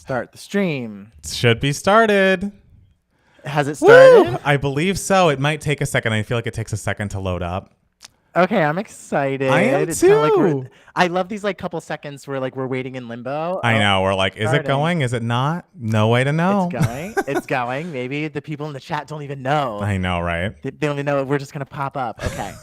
Start the stream. Should be started. Has it started? Woo! I believe so. It might take a second. I feel like it takes a second to load up. Okay, I'm excited. I am It's too. kinda like I love these like couple seconds where like we're waiting in limbo. I know. We're like, is it going? Is it not? No way to know. It's going. It's going. Maybe the people in the chat don't even know. I know, right? They don't even know. We're just gonna pop up. Okay.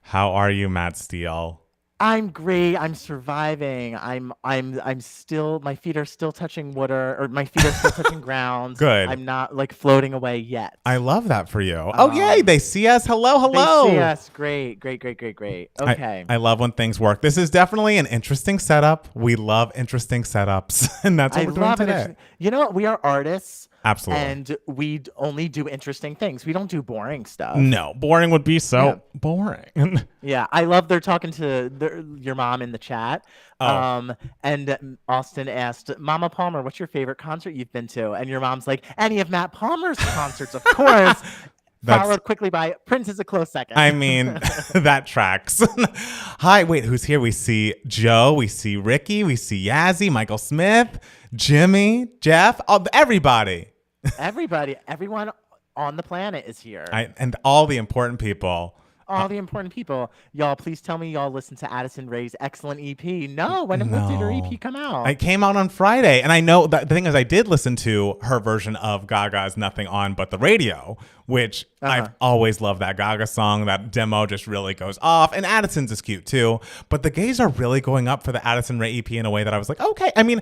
How are you, Matt Steele? I'm great. I'm surviving. I'm still, my feet are still touching water, or my feet are still touching ground. Good. I'm not like floating away yet. I love that for you. Oh, yay. They see us. Hello. They see us. Great. Okay. I love when things work. This is definitely an interesting setup. We love interesting setups. And that's what we're doing today. You know what? We are artists. Absolutely. And we only do interesting things. We don't do boring stuff. No, boring would be so boring. Yeah, I love they're talking to your mom in the chat. Oh. And Austin asked, Mama Palmer, what's your favorite concert you've been to? And your mom's like, any of Matt Palmer's concerts, of course. Followed quickly by Prince is a close second. I mean, that tracks. Hi, wait, who's here? We see Joe, we see Ricky, we see Yazzie, Michael Smith, Jimmy, Jeff, everybody. Everyone on the planet is here. And all the important people. All the important people. Y'all, please tell me y'all listen to Addison Rae's excellent EP. No, when did her EP come out? It came out on Friday. And I know that the thing is I did listen to her version of Gaga's Nothing On But the Radio, which I've always loved that Gaga song. That demo just really goes off. And Addison's is cute too. But the gays are really going up for the Addison Rae EP in a way that I was like, okay. I mean,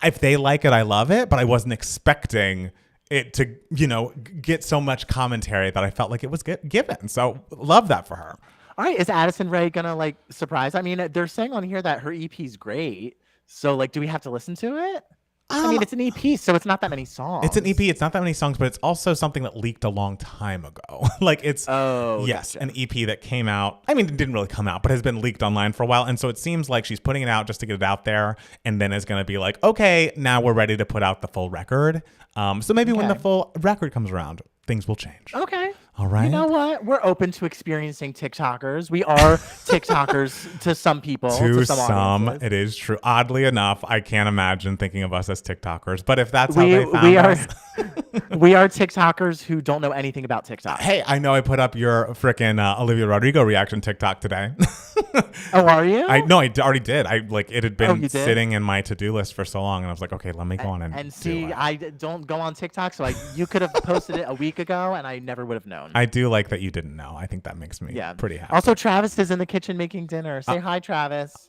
if they like it, I love it. But I wasn't expecting it to, get so much commentary that I felt like it was given. So love that for her. All right. Is Addison Rae going to surprise? I mean, they're saying on here that her EP is great. So do we have to listen to it? I mean, it's an EP, so it's not that many songs. It's an EP. It's not that many songs, but it's also something that leaked a long time ago. Gotcha. An EP that came out. I mean, it didn't really come out, but has been leaked online for a while. And so it seems like she's putting it out just to get it out there, and then is going to be like, okay, now we're ready to put out the full record. So maybe when the full record comes around, things will change. Okay. All right. You know what? We're open to experiencing TikTokers. We are TikTokers to some people. To some, it is true. Oddly enough, I can't imagine thinking of us as TikTokers. But if that's how they found us. We are TikTokers who don't know anything about TikTok. Hey, I know I put up your freaking Olivia Rodrigo reaction TikTok today. Oh, are you? I already did. It had been sitting in my to-do list for so long, and I was like, okay, let me go on and see. I don't go on TikTok, so you could have posted it a week ago, and I never would have known. I do like that you didn't know. I think that makes me pretty happy. Also, Travis is in the kitchen making dinner. Say hi, Travis.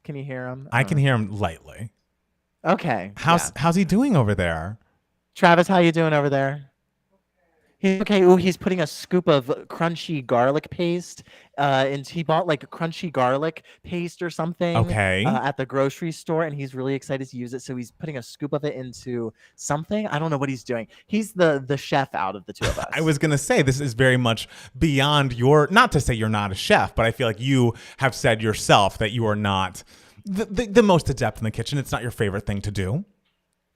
Can you hear him? I can hear him lightly. Okay. How's he doing over there? Travis, how you doing over there? He's okay. Ooh, he's putting a scoop of crunchy garlic paste. And he bought a crunchy garlic paste or something. Okay. At the grocery store, and he's really excited to use it. So he's putting a scoop of it into something. I don't know what he's doing. He's the chef out of the two of us. I was gonna say this is very much beyond your. Not to say you're not a chef, but I feel like you have said yourself that you are not the most adept in the kitchen. It's not your favorite thing to do.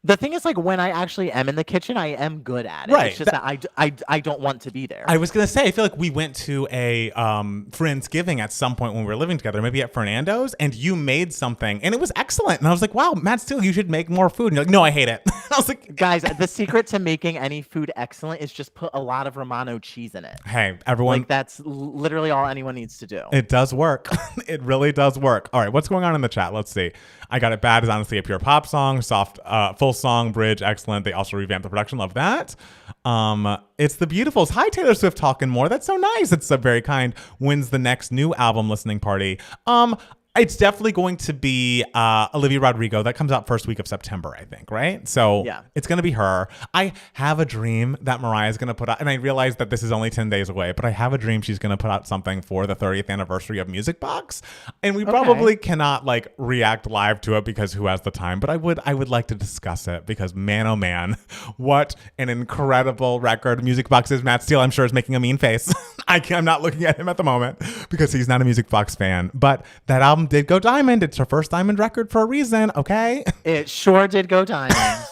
The thing is, when I actually am in the kitchen, I am good at it. Right. It's just that I don't want to be there. I was going to say, I feel like we went to a Friendsgiving at some point when we were living together, maybe at Fernando's, and you made something, and it was excellent. And I was like, wow, Matt Steele, you should make more food. And you're like, no, I hate it. I was like, guys, the secret to making any food excellent is just put a lot of Romano cheese in it. Hey, everyone. That's literally all anyone needs to do. It does work. It really does work. All right, what's going on in the chat? Let's see. I Got It Bad is honestly a pure pop song. Soft, full song, bridge, excellent. They also revamped the production. Love that. It's the Beautifuls. Hi, Taylor Swift talking more. That's so nice. It's so very kind. When's the next new album listening party? It's definitely going to be Olivia Rodrigo. That comes out first week of September, I think, right? So it's going to be her. I have a dream that Mariah is going to put out, and I realize that this is only 10 days away, but I have a dream she's going to put out something for the 30th anniversary of Music Box. And we probably cannot react live to it because who has the time? But I would like to discuss it because man, oh man, what an incredible record Music Box is. Matt Steele, I'm sure, is making a mean face. I'm not looking at him at the moment because he's not a Music Box fan, but that album did go diamond. It's her first diamond record for a reason, okay? It sure did go diamond.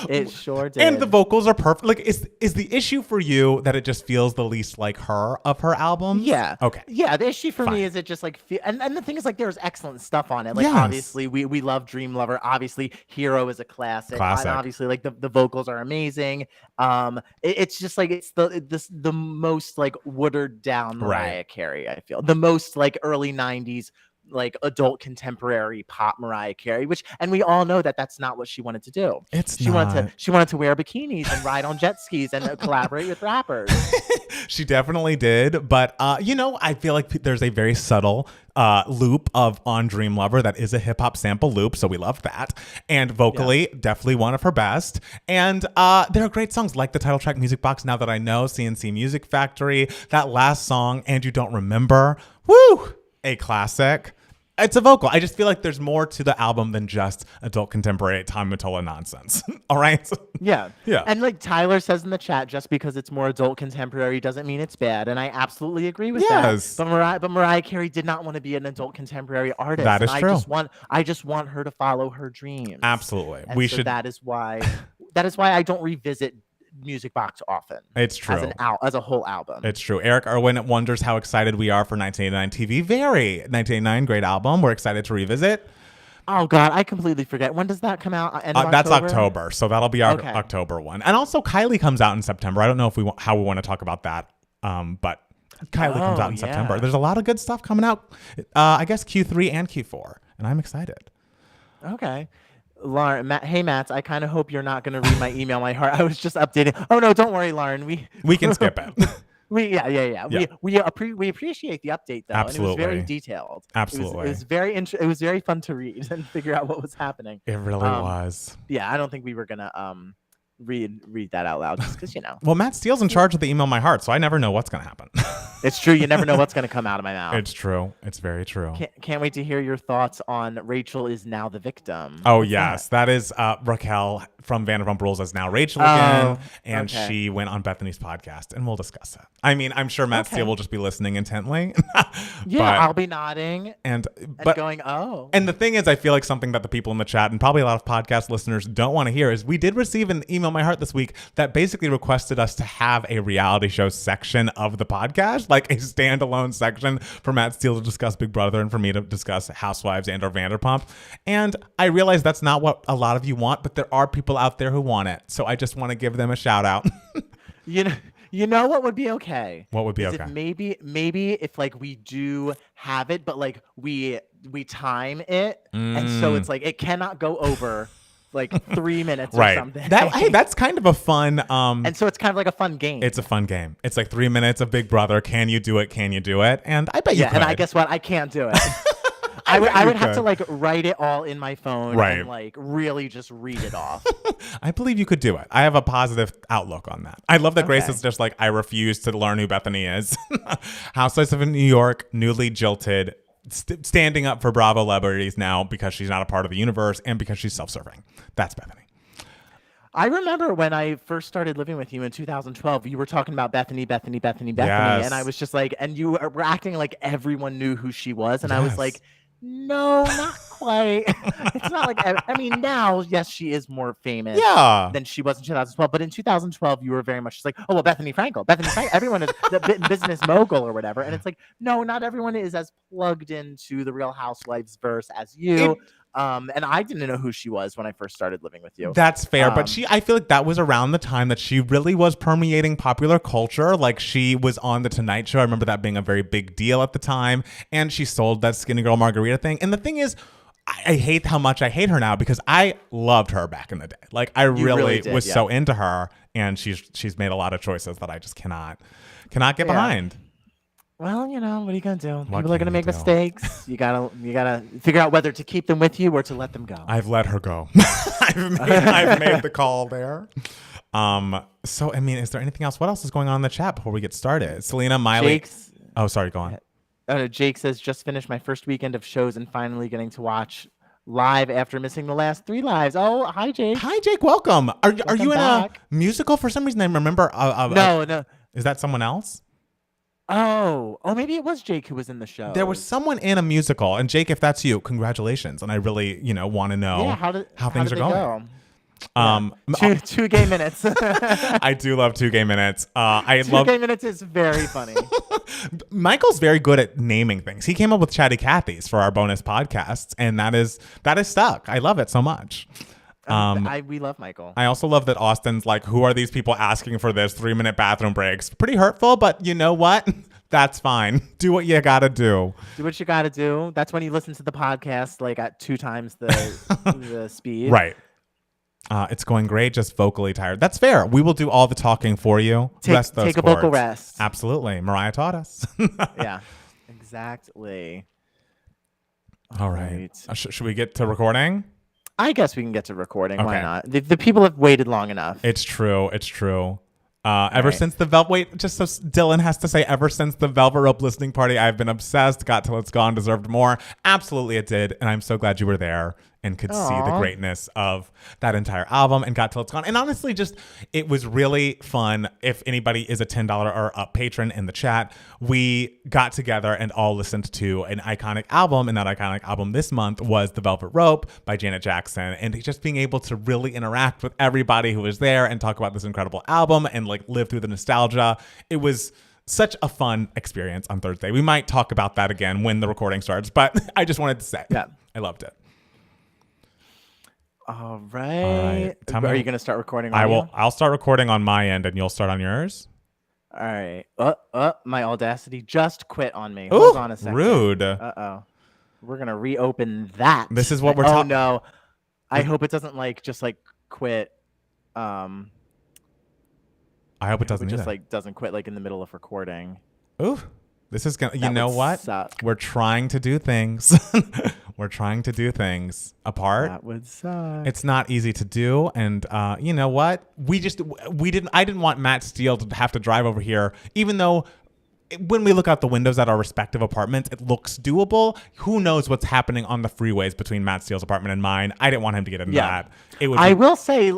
It sure did. And the vocals are perfect. Like, is the issue for you that it just feels the least like her of her albums? Yeah. Okay. Yeah. The issue for Fine. me is it just like, and the thing is like, there's excellent stuff on it. Like, Yes. obviously, we love Dream Lover. Obviously, Hero is a classic. Classic. And obviously, like the vocals are amazing. It's just like it's the most like watered down Mariah Carey. I feel the most like early '90s like adult contemporary pop Mariah Carey, and we all know that that's not what she wanted to do. She wanted to wear bikinis and ride on jet skis and collaborate with rappers. She definitely did, but I feel like there's a very subtle loop on Dream Lover that is a hip hop sample loop, so we love that. And vocally, definitely one of her best. And there are great songs like the title track Music Box, Now That I Know, CNC Music Factory, that last song, And You Don't Remember. Woo! A classic. It's a vocal. I just feel like there's more to the album than just adult contemporary Tom Mottola nonsense. All right? Yeah. Yeah. And like Tyler says in the chat, just because it's more adult contemporary doesn't mean it's bad. And I absolutely agree with that. But Mariah Carey did not want to be an adult contemporary artist. That is true. I just want her to follow her dreams. Absolutely. And that is why I don't revisit Music Box often. It's true. As a whole album. It's true. Eric Irwin wonders how excited we are for 1989 TV. Very. 1989, great album. We're excited to revisit. Oh God, I completely forget. When does that come out? That's October, so that'll be our October one. And also Kylie comes out in September. I don't know if how we want to talk about that, but Kylie comes out in September. There's a lot of good stuff coming out. I guess Q3 and Q4, and I'm excited. Okay. Lauren, hey Matt, I kind of hope you're not going to read my email. My heart. I was just updating. Oh no, don't worry, Lauren. We can skip it. We appreciate the update though. Absolutely. And it was very detailed. Absolutely. It was very fun to read and figure out what was happening. It really was. Yeah, I don't think we were gonna read that out loud just because Well, Matt Steele's in charge of the Email My Heart, so I never know what's gonna happen. It's true. You never know what's gonna come out of my mouth. It's true. It's very true. Can't wait to hear your thoughts on Rachel is now the victim. Oh yes, that is Raquel from Vanderpump Rules is now Rachel again, and she went on Bethany's podcast, and we'll discuss it. I mean, I'm sure Matt Steele will just be listening intently. I'll be nodding and going, oh. And the thing is, I feel like something that the people in the chat and probably a lot of podcast listeners don't want to hear is we did receive an Email My Heart this week that basically requested us to have a reality show section of the podcast, like a standalone section for Matt Steele to discuss Big Brother and for me to discuss Housewives and or Vanderpump. And I realize that's not what a lot of you want, but there are people out there who want it. So I just want to give them a shout out. You know what would be okay? What would be okay? If maybe if like we do have it, but like we time it, and so it's like it cannot go over like 3 minutes or something. That's kind of a fun and so it's kind of like a fun game. It's a fun game. It's like 3 minutes of Big Brother. Can you do it? Can you do it? And I bet you could. And I guess what? I can't do it. I would have to like write it all in my phone and like really just read it off. I believe you could do it. I have a positive outlook on that. I love that Grace is just like, I refuse to learn who Bethany is. Housewives of New York, newly jilted, standing up for Bravo celebrities now because she's not a part of the universe and because she's self-serving. That's Bethany. I remember when I first started living with you in 2012, you were talking about Bethany, Yes. and I was just like, and you were acting like everyone knew who she was, and I was like, no, not quite. It's not like, I mean, now, yes, she is more famous than she was in 2012. But in 2012, you were very much just like, oh, well, Bethany Frankel. Everyone is the business mogul or whatever. And it's like, no, not everyone is as plugged into the Real Housewives verse as you. And I didn't know who she was when I first started living with you. That's fair. But I feel like that was around the time that she really was permeating popular culture. Like she was on The Tonight Show. I remember that being a very big deal at the time. And she sold that Skinny Girl Margarita thing. And the thing is, I hate how much I hate her now because I loved her back in the day. Like I really was so into her. And she's made a lot of choices that I just cannot get behind. Well, what are you gonna do? People are gonna make mistakes. You gotta figure out whether to keep them with you or to let them go. I've let her go. I've made the call there. So I mean, is there anything else? What else is going on in the chat before we get started? Selena, Miley. Oh, sorry. Go on. Jake says, just finished my first weekend of shows and finally getting to watch live after missing the last 3 lives. Oh, hi, Jake. Hi, Jake. Welcome. Are you in a musical for some reason? I remember. No. Is that someone else? Oh, maybe it was Jake who was in the show. There was someone in a musical, and Jake, if that's you, congratulations. And I really, want to know how things are going. Two gay minutes. I do love 2 gay minutes. Two gay minutes is very funny. Michael's very good at naming things. He came up with Chatty Cathy's for our bonus podcasts, and that is stuck. I love it so much. We love Michael. I also love that Austin's like, who are these people asking for this 3-minute bathroom breaks? Pretty hurtful, but you know what? That's fine. Do what you gotta do. Do what you gotta do. That's when you listen to the podcast like at 2 times the speed. Right. It's going great, just vocally tired. That's fair. We will do all the talking for you. Take a vocal rest. Absolutely. Mariah taught us. Yeah, exactly. All right. Should we get to recording? I guess we can get to recording. Okay. Why not? The people have waited long enough. It's true. Ever since the Velvet, just so Dylan has to say, ever since the Velvet Rope listening party, I've been obsessed. Got Till It's Gone, deserved more. Absolutely, it did, and I'm so glad you were there and could see the greatness of that entire album and Got Till It's Gone. And honestly, it was really fun. If anybody is a $10 or up patron in the chat, we got together and all listened to an iconic album, and that iconic album this month was The Velvet Rope by Janet Jackson. And just being able to really interact with everybody who was there and talk about this incredible album and like live through the nostalgia. It was such a fun experience on Thursday. We might talk about that again when the recording starts, but I just wanted to say, I loved it. All right. Are you going to start recording? I'll start recording on my end, and you'll start on yours. All right. My Audacity just quit on me. Hold on a second. Rude. We're going to reopen that. This is what we're talking. Oh no. I hope it doesn't just quit. I hope it doesn't just doesn't quit in the middle of recording. Ooh. This is gonna. You know what? Suck. We're trying to do things. We're trying to do things apart. That would suck. It's not easy to do, and you know what? I didn't want Matt Steele to have to drive over here, even though when we look out the windows at our respective apartments, it looks doable. Who knows what's happening on the freeways between Matt Steele's apartment and mine? I didn't want him to get into that. I will say,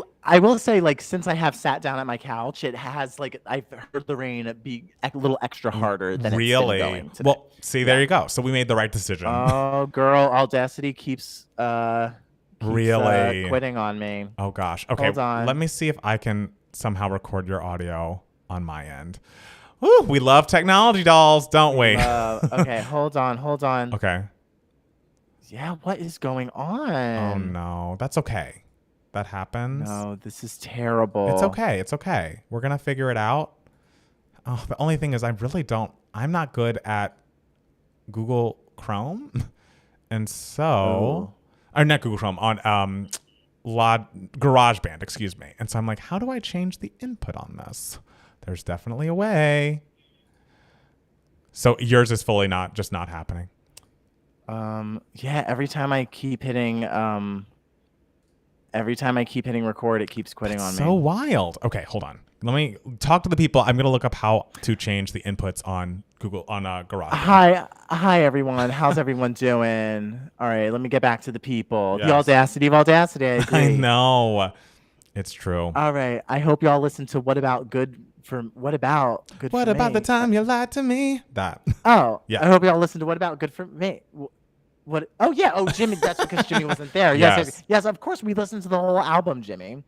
since I have sat down at my couch, it has I've heard the rain be a little extra harder than it's been going today. Well, see, there you go. So we made the right decision. Oh, girl, Audacity keeps really quitting on me. Oh gosh. Okay, hold on. Let me see if I can somehow record your audio on my end. Ooh, we love technology dolls, don't we? Okay, hold on. Okay. Yeah, what is going on? Oh no, that's okay. That happens. No, this is terrible. It's okay. We're going to figure it out. Oh, the only thing is I'm not good at Google Chrome. And so, or not Google Chrome, on GarageBand, excuse me. And so I'm like, how do I change the input on this? There's definitely a way. So yours is fully not happening. Yeah, every time I keep hitting record, it keeps quitting on me. So wild. Okay, hold on. Let me talk to the people. I'm going to look up how to change the inputs on Google, on Garage. Hi everyone. How's everyone doing? All right, let me get back to the people. Yes. The audacity of Audacity. I agree. I know. It's true. All right. I hope y'all listen to What About the Time You Lied to Me? That. Oh, yeah. I hope y'all listen to What About Good for Me? What? Oh yeah. Oh, Jimmy. That's because Jimmy wasn't there. Yes. Of course, we listened to the whole album, Jimmy.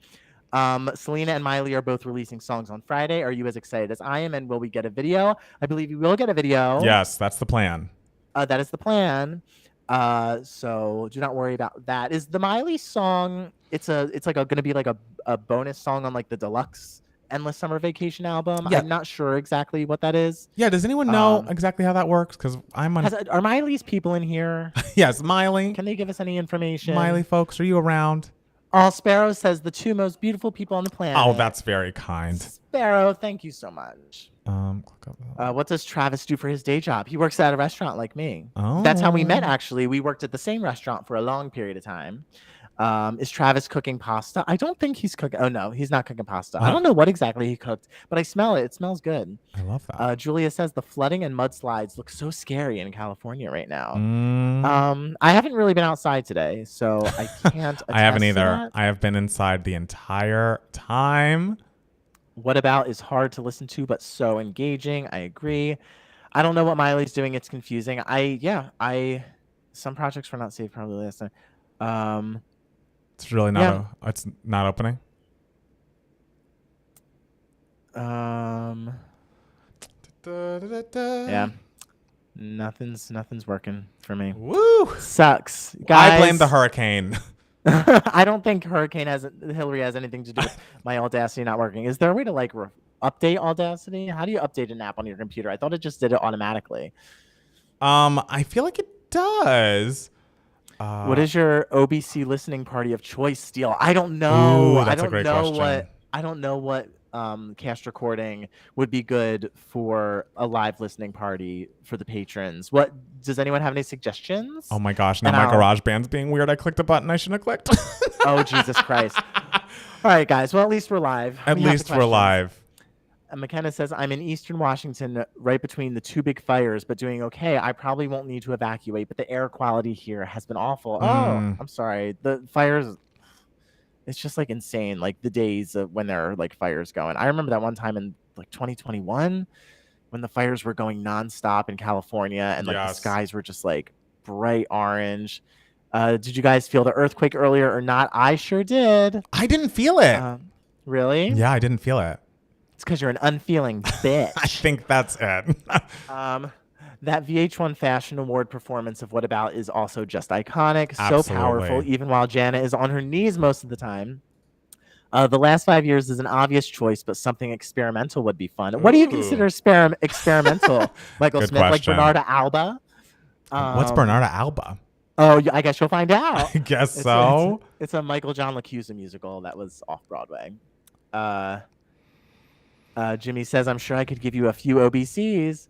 Selena and Miley are both releasing songs on Friday. Are you as excited as I am? And will we get a video? I believe we will get a video. Yes, that's the plan. That is the plan. So do not worry about that. Is the Miley song? It's going to be like a bonus song on the deluxe Endless Summer Vacation album. Yeah. I'm not sure exactly what that is. Yeah, does anyone know exactly how that works? Because are Miley's people in here? Yes, Miley. Can they give us any information? Miley folks, are you around? All Sparrow says the 2 most beautiful people on the planet. Oh, that's very kind. Sparrow, thank you so much. What does Travis do for his day job? He works at a restaurant like me. Oh. That's how we met, actually. We worked at the same restaurant for a long period of time. Is Travis cooking pasta? I don't think he's cooking. Oh, no, he's not cooking pasta. I don't know what exactly he cooked, but I smell it. It smells good. I love that. Julia says the flooding and mudslides look so scary in California right now. I haven't really been outside today, so I can't I haven't either. I have been inside the entire time. What About is hard to listen to, but so engaging. I agree. I don't know what Miley's doing. It's confusing. Some projects were not saved probably last time. It's really not. It's not opening. Yeah. Nothing's working for me. Woo! Sucks, guys. I blame the hurricane. I don't think Hillary has anything to do with my Audacity not working. Is there a way to like update Audacity? How do you update an app on your computer? I thought it just did it automatically. I feel like it does. What is your OBC listening party of choice, Steele? I don't know. Ooh, that's a great question. I don't know what cast recording would be good for a live listening party for the patrons. What does anyone have any suggestions? Oh my gosh, now my GarageBand's being weird. I clicked a button I shouldn't have clicked. Oh, Jesus Christ. All right, guys. Well, at least we're live. At least we're live. McKenna says, I'm in Eastern Washington, right between the two big fires, but doing okay. I probably won't need to evacuate, but the air quality here has been awful. Oh, I'm sorry. The fires, it's just like insane. Like the days of when there are like fires going. I remember that one time in like 2021 when the fires were going nonstop in California and like the skies were just like bright orange. Did you guys feel the earthquake earlier or not? I sure did. I didn't feel it. Really? Yeah, I didn't feel it. It's because you're an unfeeling bitch. I think that's it. That VH1 Fashion Award performance of What About is also just iconic. Absolutely. So powerful, even while Janet is on her knees most of the time. The last 5 years is an obvious choice, but something experimental would be fun. What do you consider experimental, Michael Good Smith? question. Like Bernarda Alba? What's Bernarda Alba? Oh, I guess you'll find out. I guess so. It's a Michael John LaCusa musical that was off-Broadway. Jimmy says, I'm sure I could give you a few OBCs.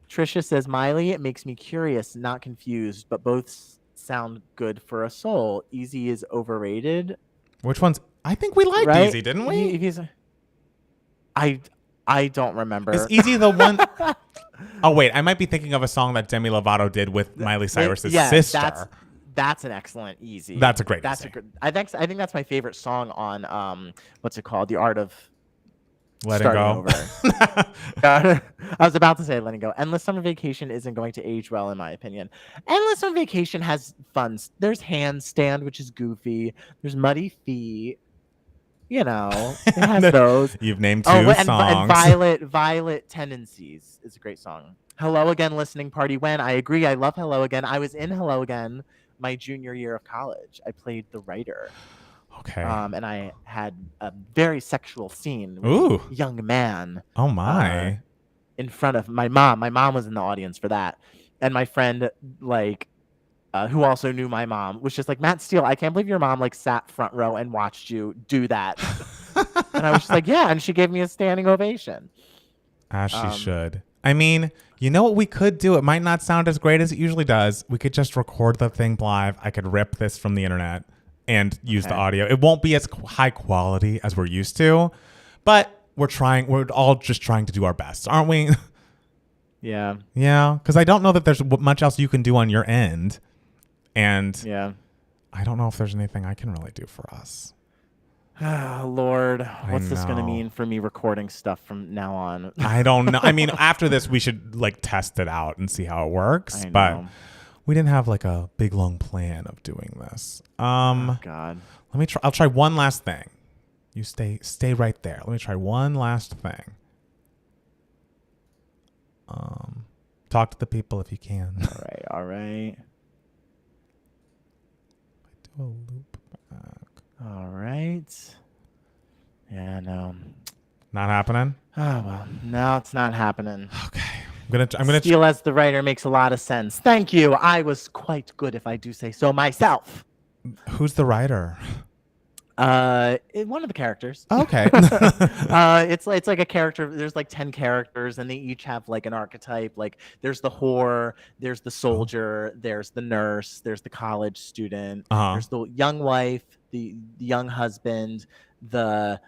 Trisha says, Miley, it makes me curious, not confused, but both sound good for a soul. Easy is overrated. Which one's? I think we liked Easy, didn't we? I don't remember. Is Easy the one? Oh, wait. I might be thinking of a song that Demi Lovato did with Miley Cyrus's sister. That's an excellent Easy. That's a great Easy. I think that's my favorite song on, what's it called? The Art of Letting Go. I was about to say Letting Go. Endless Summer Vacation isn't going to age well, in my opinion. Endless Summer Vacation has fun. There's Handstand, which is goofy. There's Muddy Feet. You know, it has those. You've named two songs. And Violet Tendencies is a great song. Hello Again listening party when? I agree. I love Hello Again. I was in Hello Again my junior year of college. I played the writer. Okay. And I had a very sexual scene with a young man. Oh my! In front of my mom. My mom was in the audience for that, and my friend, like, who also knew my mom, was just like, Matt Steele, I can't believe your mom like sat front row and watched you do that. And I was just like, yeah, and she gave me a standing ovation. As she should. I mean, you know what we could do? It might not sound as great as it usually does. We could just record the thing live. I could rip this from the internet and use the audio. It won't be as high quality as we're used to, but we're trying. We're all just trying to do our best, aren't we? Yeah. Yeah, because I don't know that there's much else you can do on your end, and I don't know if there's anything I can really do for us. Lord, what's this going to mean for me recording stuff from now on? I don't know. I mean, after this, we should like test it out and see how it works. But we didn't have like a big long plan of doing this. Oh God. Let me try. I'll try one last thing. You stay right there. Let me try one last thing. Talk to the people if you can. All right. Do a loop back. All right. Yeah, no. Not happening? Oh, well, no, it's not happening. Okay. I'm gonna Steele as the writer makes a lot of sense. Thank you. I was quite good, if I do say so myself. Who's the writer? One of the characters. Okay. It's like a character. There's like 10 characters, and they each have like an archetype. Like there's the whore, there's the soldier, there's the nurse, there's the college student, there's the young wife, the young husband, the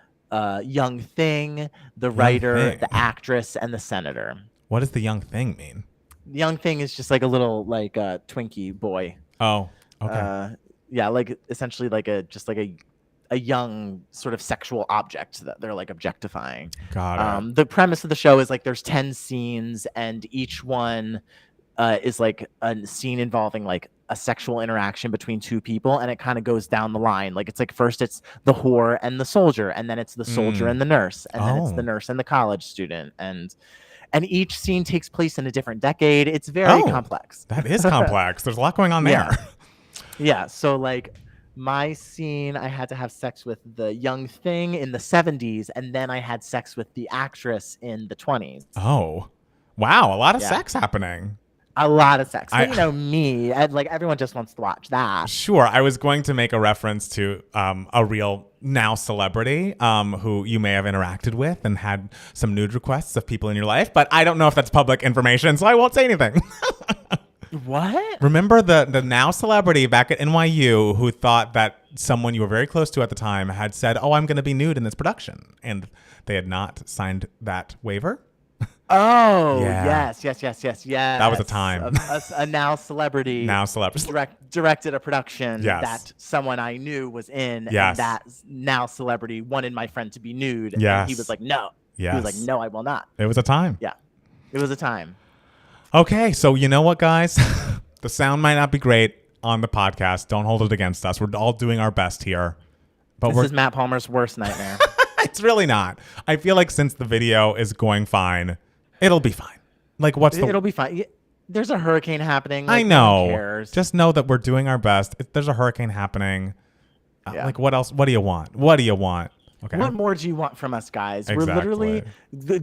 young thing, the writer, the actress, and the senator. What does the young thing mean? The young thing is just like a little like Twinkie boy. Oh, okay. Yeah, like essentially like a young sort of sexual object that they're like objectifying. Got it. The premise of the show is like there's 10 scenes, and each one is like a scene involving like a sexual interaction between two people, and it kind of goes down the line. Like it's like first it's the whore and the soldier, and then it's the soldier and the nurse, and then it's the nurse and the college student, and each scene takes place in a different decade. It's very complex. That is complex. There's a lot going on there. Yeah. So like my scene, I had to have sex with the young thing in the 70s, and then I had sex with the actress in the 20s. Oh, wow. A lot of sex happening. A lot of sex. But, you know, me, like everyone just wants to watch that. Sure. I was going to make a reference to a real now celebrity who you may have interacted with and had some nude requests of people in your life, but I don't know if that's public information, so I won't say anything. What? Remember the now celebrity back at NYU who thought that someone you were very close to at the time had said, "Oh, I'm going to be nude in this production," and they had not signed that waiver? Oh, yes. That was a time. A now celebrity. Directed a production that someone I knew was in, and that now celebrity wanted my friend to be nude. And he was like, no. He was like, no, I will not. It was a time. Yeah, it was a time. Okay, so you know what, guys? The sound might not be great on the podcast. Don't hold it against us. We're all doing our best here. But this is Matt Palmer's worst nightmare. It's really not. I feel like since the video is going fine, it'll be fine. Like, it'll be fine. There's a hurricane happening. Like, I know. No one cares. Just know that we're doing our best. There's a hurricane happening. Like, what else? What do you want? Okay. What more do you want from us, guys? Exactly. We're literally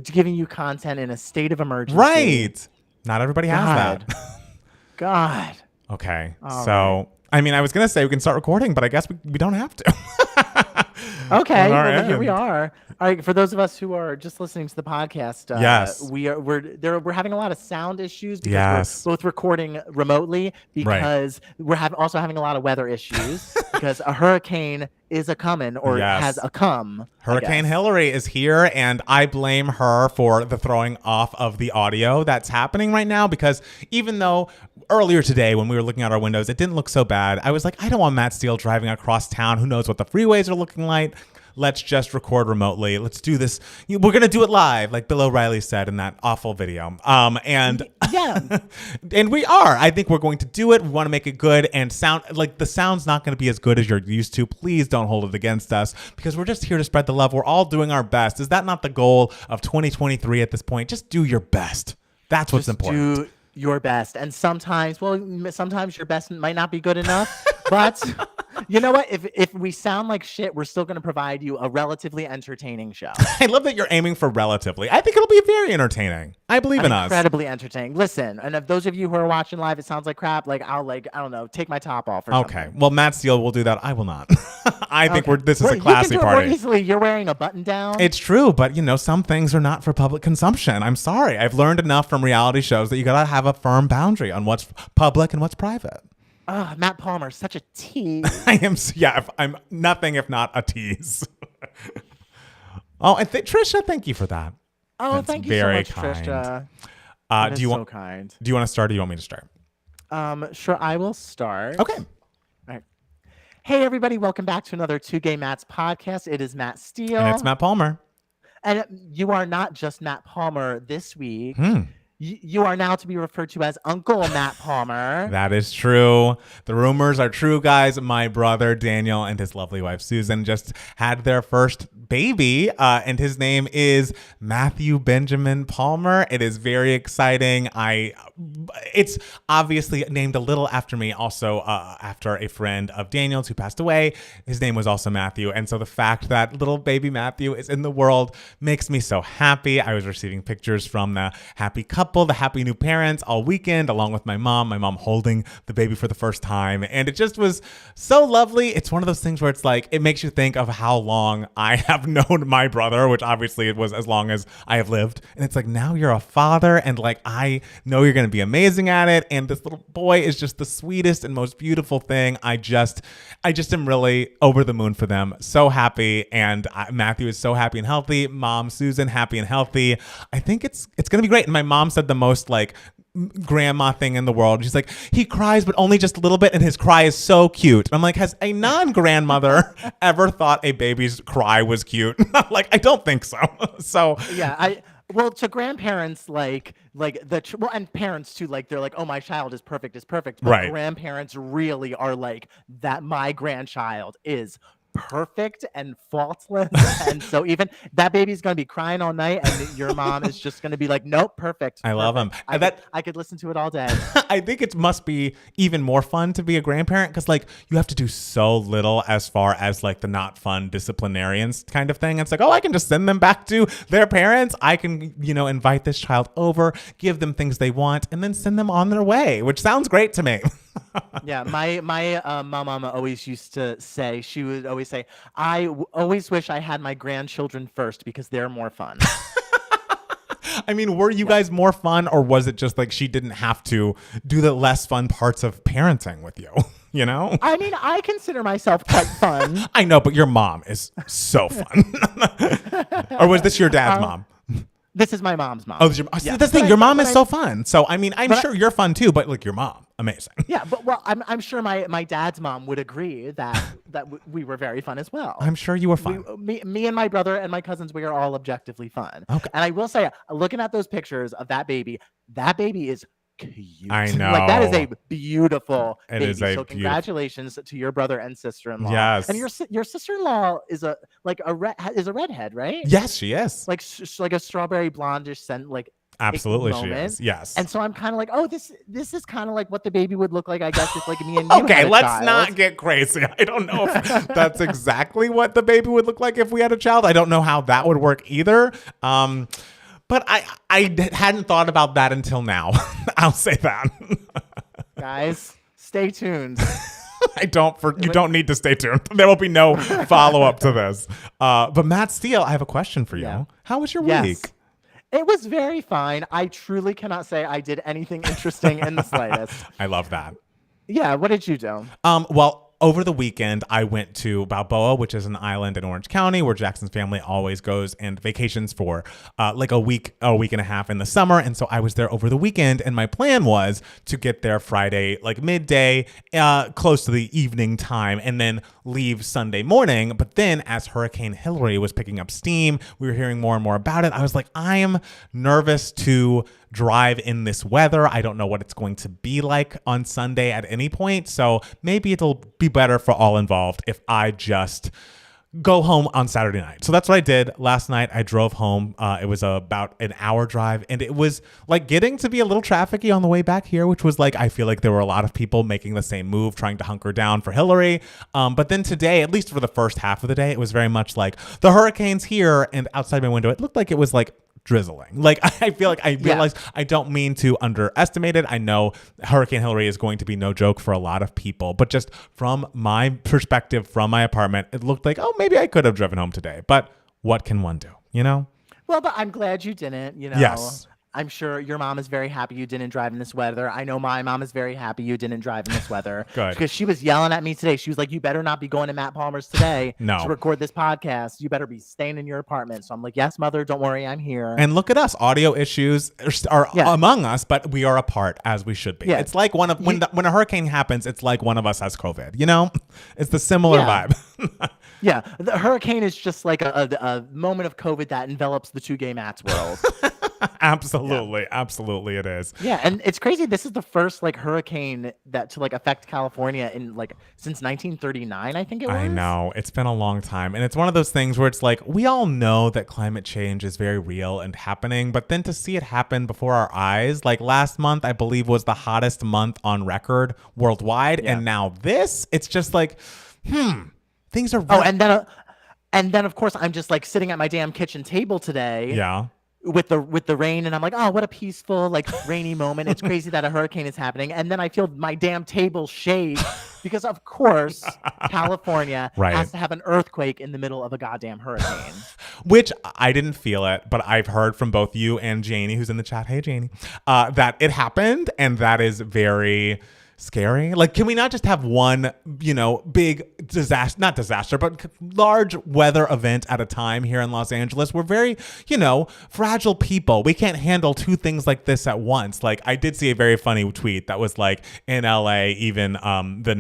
giving you content in a state of emergency. Right. Not everybody has that. God. Okay. Right. I mean, I was going to say we can start recording, but I guess we don't have to. Okay, well, here we are. All right, for those of us who are just listening to the podcast, we're having a lot of sound issues because we're both recording remotely because we're also having a lot of weather issues because a hurricane is a coming or has a come. Hurricane Hillary is here, and I blame her for the throwing off of the audio that's happening right now because even though earlier today when we were looking out our windows, it didn't look so bad. I was like, I don't want Matt Steele driving across town. Who knows what the freeways are looking like? Let's just record remotely. Let's do this. We're going to do it live, like Bill O'Reilly said in that awful video. And we are. I think we're going to do it. We want to make it good and sound like the sound's not going to be as good as you're used to. Please don't hold it against us because we're just here to spread the love. We're all doing our best. Is that not the goal of 2023 at this point? Just do your best. That's what's important. Do your best. And sometimes your best might not be good enough, but you know what? If we sound like shit, we're still going to provide you a relatively entertaining show. I love that you're aiming for relatively. I think it'll be very entertaining. I believe in us. Incredibly entertaining. Listen, and if those of you who are watching live, it sounds like crap. Like I don't know, take my top off or something. Okay. Well, Matt Steele will do that. I will not. I think this is a classy party. More easily. You're wearing a button down. It's true, but some things are not for public consumption. I'm sorry. I've learned enough from reality shows that you got to have a firm boundary on what's public and what's private. Matt Palmer, such a tease. I'm nothing if not a tease. Trisha, thank you for that. Oh, thank you so much, Trisha. Do you want to start or do you want me to start? Sure, I will start. Okay. All right. Hey, everybody. Welcome back to another Two Gay Matts podcast. It is Matt Steele. And it's Matt Palmer. And you are not just Matt Palmer this week. You are now to be referred to as Uncle Matt Palmer. That is true. The rumors are true, guys. My brother Daniel and his lovely wife Susan just had their first baby, and his name is Matthew Benjamin Palmer. It is very exciting. It's obviously named a little after me, also after a friend of Daniel's who passed away. His name was also Matthew, and so the fact that little baby Matthew is in the world makes me so happy. I was receiving pictures from the happy couple, the happy new parents all weekend, along with my mom holding the baby for the first time. And it just was so lovely. It's one of those things where it's like, it makes you think of how long I have known my brother, which obviously it was as long as I have lived. And it's like, now you're a father and like, I know you're going to be amazing at it. And this little boy is just the sweetest and most beautiful thing. I just am really over the moon for them. So happy. And Matthew is so happy and healthy. Mom, Susan, happy and healthy. I think it's going to be great. And my mom said the most like grandma thing in the world. She's like, he cries, but only just a little bit, and his cry is so cute. And I'm like, has a non-grandmother ever thought a baby's cry was cute? Like, I don't think so. So yeah, Well, to grandparents, and parents too, like they're like, oh, my child is perfect, but Right. grandparents really are like that. My grandchild is perfect and faultless, and so even that baby's gonna be crying all night, and your mom is just gonna be like, nope, perfect. I love them. I could listen to it all day. I think it must be even more fun to be a grandparent because like you have to do so little as far as like the not fun disciplinarians kind of thing. It's like, oh, I can just send them back to their parents. I can, invite this child over, give them things they want, and then send them on their way, which sounds great to me. Yeah, my mom always used to say, she would always say, always wish I had my grandchildren first because they're more fun. I mean, were you guys more fun, or was it just like she didn't have to do the less fun parts of parenting with you? I mean, I consider myself quite fun. I know, but your mom is so fun. Or was this your dad's mom? This is my mom's mom. Oh, that's the thing. Your mom is so fun. So, I mean, I'm sure you're fun too, but like your mom, amazing. Yeah, but I'm sure my dad's mom would agree that we were very fun as well. I'm sure you were fun. Me and my brother and my cousins, we are all objectively fun. Okay. And I will say, looking at those pictures of that baby is cute. I know. Like that is a beautiful baby. So congratulations to your brother and sister-in-law. Yes. And your sister-in-law is a redhead, right? Yes, she is. Like a strawberry blondish scent, like absolutely she is. Yes. And so I'm kind of like, oh, this is kind of like what the baby would look like, I guess, if like me and you okay, had a let's child. not get crazy. I don't know if that's exactly what the baby would look like if we had a child. I don't know how that would work either. But I hadn't thought about that until now. I'll say that. Guys, stay tuned. You don't need to stay tuned. There will be no follow-up to this. But Matt Steele, I have a question for you. Yeah. How was your week? It was very fine. I truly cannot say I did anything interesting in the slightest. I love that. Yeah, what did you do? Well, over the weekend, I went to Balboa, which is an island in Orange County where Jackson's family always goes and vacations for like a week and a half in the summer. And so I was there over the weekend, and my plan was to get there Friday, like midday, close to the evening time, and then leave Sunday morning. But then as Hurricane Hillary was picking up steam, we were hearing more and more about it. I was like, I am nervous to drive in this weather. I don't know what it's going to be like on Sunday at any point. So maybe it'll be better for all involved if I just go home on Saturday night. So that's what I did. Last night I drove home. It was about an hour drive, and it was like getting to be a little trafficky on the way back here, which was like, I feel like there were a lot of people making the same move, trying to hunker down for Hillary. But then today, at least for the first half of the day, it was very much like the hurricane's here, and outside my window, it looked like it was like drizzling. Like I feel like I realized I don't mean to underestimate it. I know Hurricane Hillary is going to be no joke for a lot of people, but just from my perspective, from my apartment, it looked like, oh, maybe I could have driven home today. But what can one do, Well, but I'm glad you didn't, Yes. I'm sure your mom is very happy you didn't drive in this weather. I know my mom is very happy you didn't drive in this weather. Good. Because she was yelling at me today. She was like, you better not be going to Matt Palmer's today No. to record this podcast. You better be staying in your apartment. So I'm like, yes, mother, don't worry, I'm here. And look at us. Audio issues are among us, but we are apart as we should be. Yeah. It's like when a hurricane happens, it's like one of us has COVID, It's the similar vibe. Yeah, the hurricane is just like a moment of COVID that envelops the two gay Matts world. Absolutely it is. Yeah, and it's crazy. This is the first hurricane that to affect California in since 1939, I think it was. I know. It's been a long time. And it's one of those things where it's like, we all know that climate change is very real and happening, but then to see it happen before our eyes, like last month, I believe was the hottest month on record worldwide. Yeah. And now this, it's just like, things are. Oh, and then of course I'm just sitting at my damn kitchen table today. Yeah. With the rain, and I'm like, oh, what a peaceful rainy moment. It's crazy that a hurricane is happening, and then I feel my damn table shake because of course California has to have an earthquake in the middle of a goddamn hurricane. Which I didn't feel it, but I've heard from both you and Janie, who's in the chat, hey Janie, that it happened, and that is very scary. Can we not just have one, big disaster, not disaster, but large weather event at a time here in Los Angeles? We're very, fragile people. We can't handle two things like this at once. I did see a very funny tweet that was in LA, even the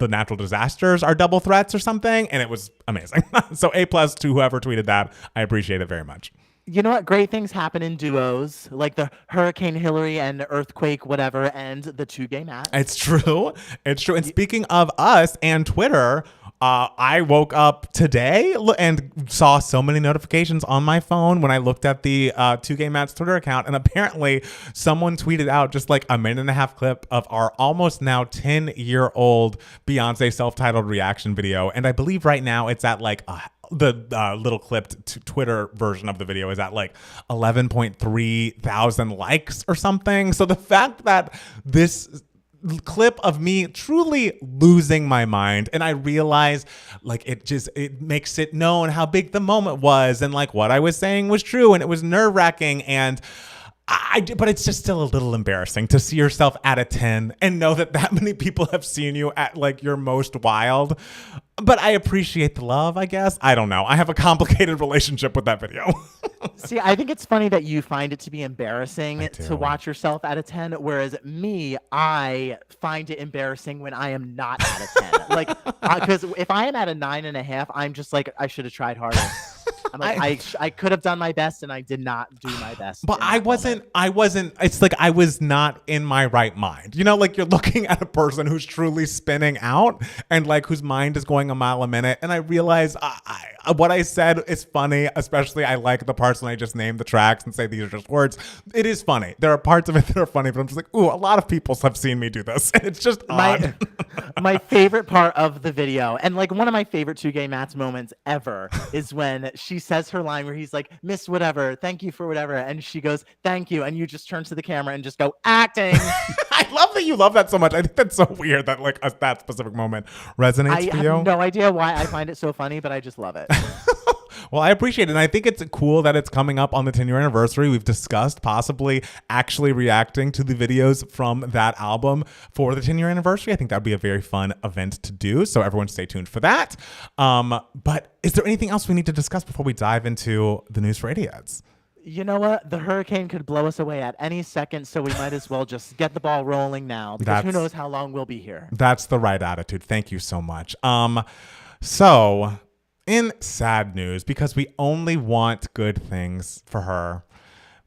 natural disasters are double threats or something. And it was amazing. So A+ to whoever tweeted that. I appreciate it very much. You know what? Great things happen in duos, like the Hurricane Hillary and Earthquake, whatever, and the two gay Matts. It's true. It's true. And speaking of us and Twitter, I woke up today and saw so many notifications on my phone when I looked at the Two Gay Matt's Twitter account. And apparently someone tweeted out just like a minute and a half clip of our almost now 10-year-old Beyonce self-titled reaction video. And I believe right now it's at like the little clipped Twitter version of the video is at like 11.3 thousand likes or something. So the fact that this clip of me truly losing my mind, and I realize like it makes it known how big the moment was, and like what I was saying was true, and it was nerve-wracking, and but it's just still a little embarrassing to see yourself at a 10 and know that many people have seen you at like your most wild. But I appreciate the love, I guess. I don't know. I have a complicated relationship with that video. See, I think it's funny that you find it to be embarrassing to watch yourself at a 10, whereas me, I find it embarrassing when I am not at a 10. Like, because if I am at a 9.5, I'm just like, I should have tried harder. I'm like, I could have done my best, and I did not do my best. But I wasn't, it's like I was not in my right mind. You know, like you're looking at a person who's truly spinning out and like whose mind is going a mile a minute. And I realize what I said is funny, especially I like the parts when I just name the tracks and say these are just words. It is funny. There are parts of it that are funny, but I'm just like, ooh, a lot of people have seen me do this. And it's just odd. My favorite part of the video, and like one of my favorite Two Gay Matts moments ever, is when she says her line where he's like, Miss whatever, thank you for whatever. And she goes, thank you. And you just turn to the camera and just go, acting. I love that you love that so much. I think that's so weird that like that specific moment resonates for you. I have no idea why I find it so funny, but I just love it. Well, I appreciate it. And I think it's cool that it's coming up on the 10-year anniversary. We've discussed possibly actually reacting to the videos from that album for the 10-year anniversary. I think that would be a very fun event to do. So everyone stay tuned for that. But is there anything else we need to discuss before we dive into the news for idiots? You know what? The hurricane could blow us away at any second, so we might as well just get the ball rolling now, because who knows how long we'll be here. That's the right attitude. Thank you so much. So in sad news, because we only want good things for her,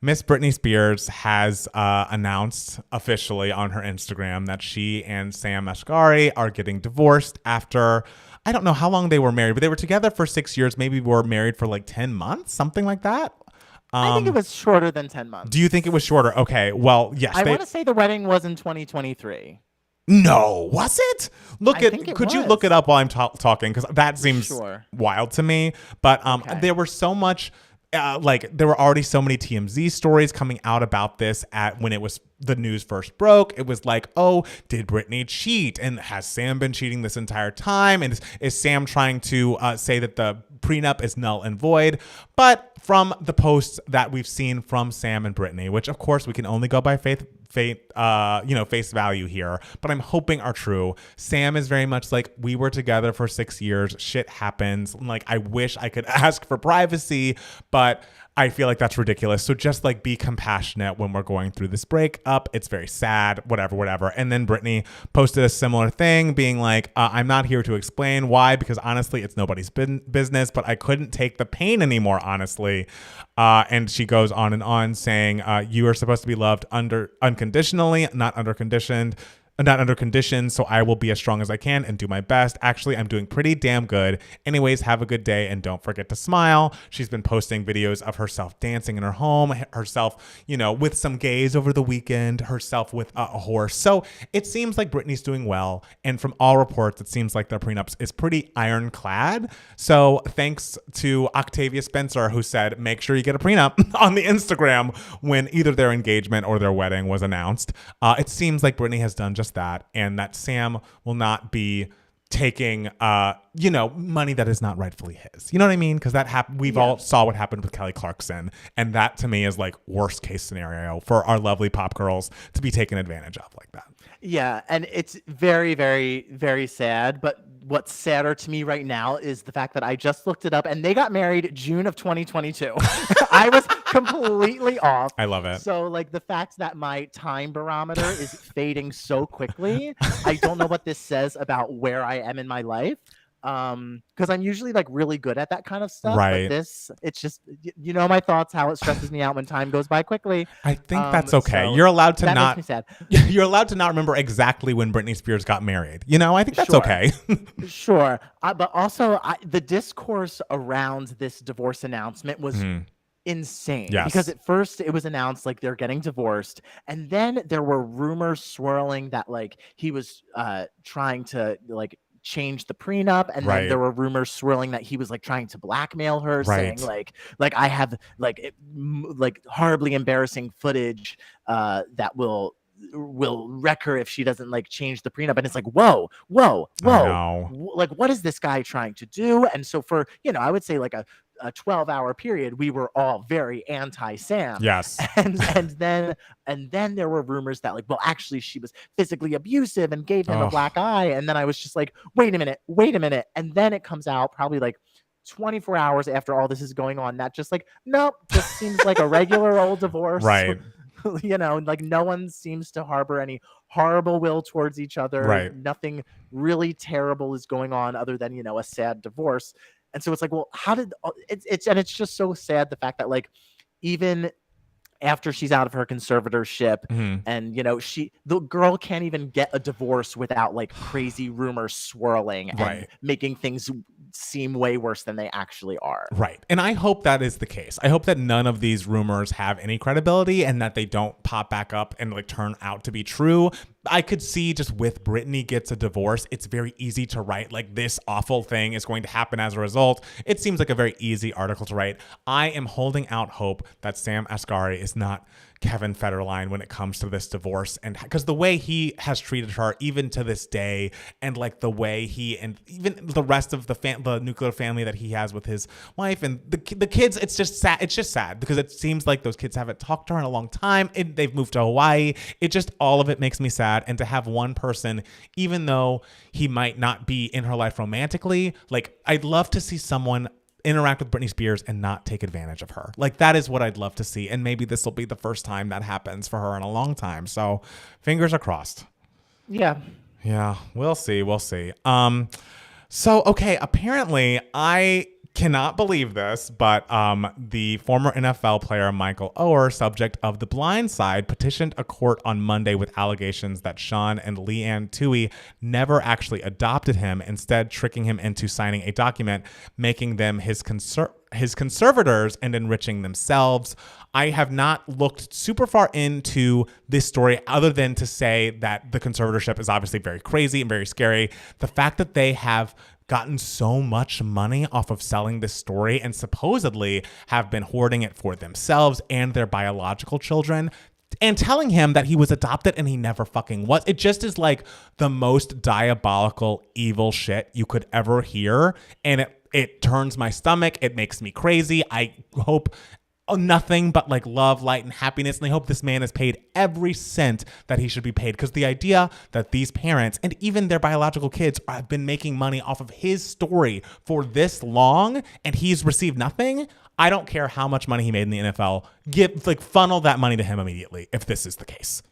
Miss Britney Spears has announced officially on her Instagram that she and Sam Asghari are getting divorced after, I don't know how long they were married, but they were together for 6 years, maybe were married for like 10 months, something like that. I think it was shorter than 10 months. Do you think it was shorter? Okay, well, yes. I want to say the wedding was in 2023. No, was it? Could you look it up while I'm talking? Because that seems wild to me. But there were so much, there were already so many TMZ stories coming out about this when the news first broke. It was like, oh, did Britney cheat? And has Sam been cheating this entire time? And is Sam trying to say that the prenup is null and void? But from the posts that we've seen from Sam and Britney, which of course we can only go by face value here, but I'm hoping are true. Sam is very much like, we were together for 6 years. Shit happens. Like, I wish I could ask for privacy, but I feel like that's ridiculous. So just like be compassionate when we're going through this breakup. It's very sad, whatever. And then Britney posted a similar thing being like, I'm not here to explain why, because honestly, it's nobody's business, but I couldn't take the pain anymore, honestly. And she goes on and on saying, you are supposed to be loved unconditionally, not under conditions, so I will be as strong as I can and do my best. Actually, I'm doing pretty damn good. Anyways, have a good day and don't forget to smile. She's been posting videos of herself dancing in her home, herself, with some gays over the weekend, herself with a horse. So it seems like Britney's doing well. And from all reports, it seems like their prenup is pretty ironclad. So thanks to Octavia Spencer, who said, make sure you get a prenup on the Instagram when either their engagement or their wedding was announced. It seems like Britney has done just that, and that Sam will not be taking money that is not rightfully his. You know what I mean? Because that happened. We've all saw what happened with Kelly Clarkson, and that to me is like worst case scenario for our lovely pop girls to be taken advantage of like that. Yeah, and it's very, very, very sad. But what's sadder to me right now is the fact that I just looked it up, and they got married June of 2022. I was completely off. I love it. So like the fact that my time barometer is fading so quickly, I don't know what this says about where I am in my life. because I'm usually like really good at that kind of stuff, but Right. it's just my thoughts, how it stresses me out when time goes by quickly. I think that's okay. So You're allowed to that not. makes me sad. You're allowed to not remember exactly when Britney Spears got married. I think that's okay. Sure. But also, the discourse around this divorce announcement was insane. Yes. Because at first it was announced like they're getting divorced, and then there were rumors swirling that like he was trying to like change the prenup, and then there were rumors swirling that he was like trying to blackmail her, saying like I have like horribly embarrassing footage that will wreck her if she doesn't like change the prenup. And it's like, whoa, like what is this guy trying to do? And so for I would say like a 12-hour period, we were all very anti-Sam. Yes. And then there were rumors that like, well, actually she was physically abusive and gave him a black eye. And then I was just like, wait a minute. And then it comes out probably like 24 hours after all this is going on, that just like, nope, just seems like a regular old divorce. Right. Like no one seems to harbor any horrible will towards each other. Right. Nothing really terrible is going on other than, a sad divorce. And so it's like, well, how did it's just so sad, the fact that like even after she's out of her conservatorship and the girl can't even get a divorce without like crazy rumors swirling and making things seem way worse than they actually are. Right. And I hope that is the case. I hope that none of these rumors have any credibility and that they don't pop back up and like turn out to be true. I could see just with Britney gets a divorce, it's very easy to write like this awful thing is going to happen as a result. It seems like a very easy article to write. I am holding out hope that Sam Asghari is not Kevin Federline when it comes to this divorce, and because the way he has treated her even to this day, and like the way he and even the rest of the nuclear family that he has with his wife and the kids, it's just sad. It's just sad because it seems like those kids haven't talked to her in a long time. They've moved to Hawaii. It just, all of it makes me sad. And to have one person, even though he might not be in her life romantically, like I'd love to see someone interact with Britney Spears and not take advantage of her. Like that is what I'd love to see. And maybe this will be the first time that happens for her in a long time. So fingers are crossed. Yeah. Yeah. We'll see. So, okay. Apparently I cannot believe this, but the former NFL player Michael Oher, subject of The Blind Side, petitioned a court on Monday with allegations that Sean and Leanne Toohey never actually adopted him, instead tricking him into signing a document making them his conservators and enriching themselves. I have not looked super far into this story other than to say that the conservatorship is obviously very crazy and very scary. The fact that they have gotten so much money off of selling this story and supposedly have been hoarding it for themselves and their biological children, and telling him that he was adopted and he never fucking was. It just is like the most diabolical, evil shit you could ever hear. And it turns my stomach. It makes me crazy. I hope nothing but like love, light, and happiness. And I hope this man is paid every cent that he should be paid, because the idea that these parents and even their biological kids have been making money off of his story for this long and he's received nothing. I don't care how much money he made in the NFL. Funnel that money to him immediately if this is the case.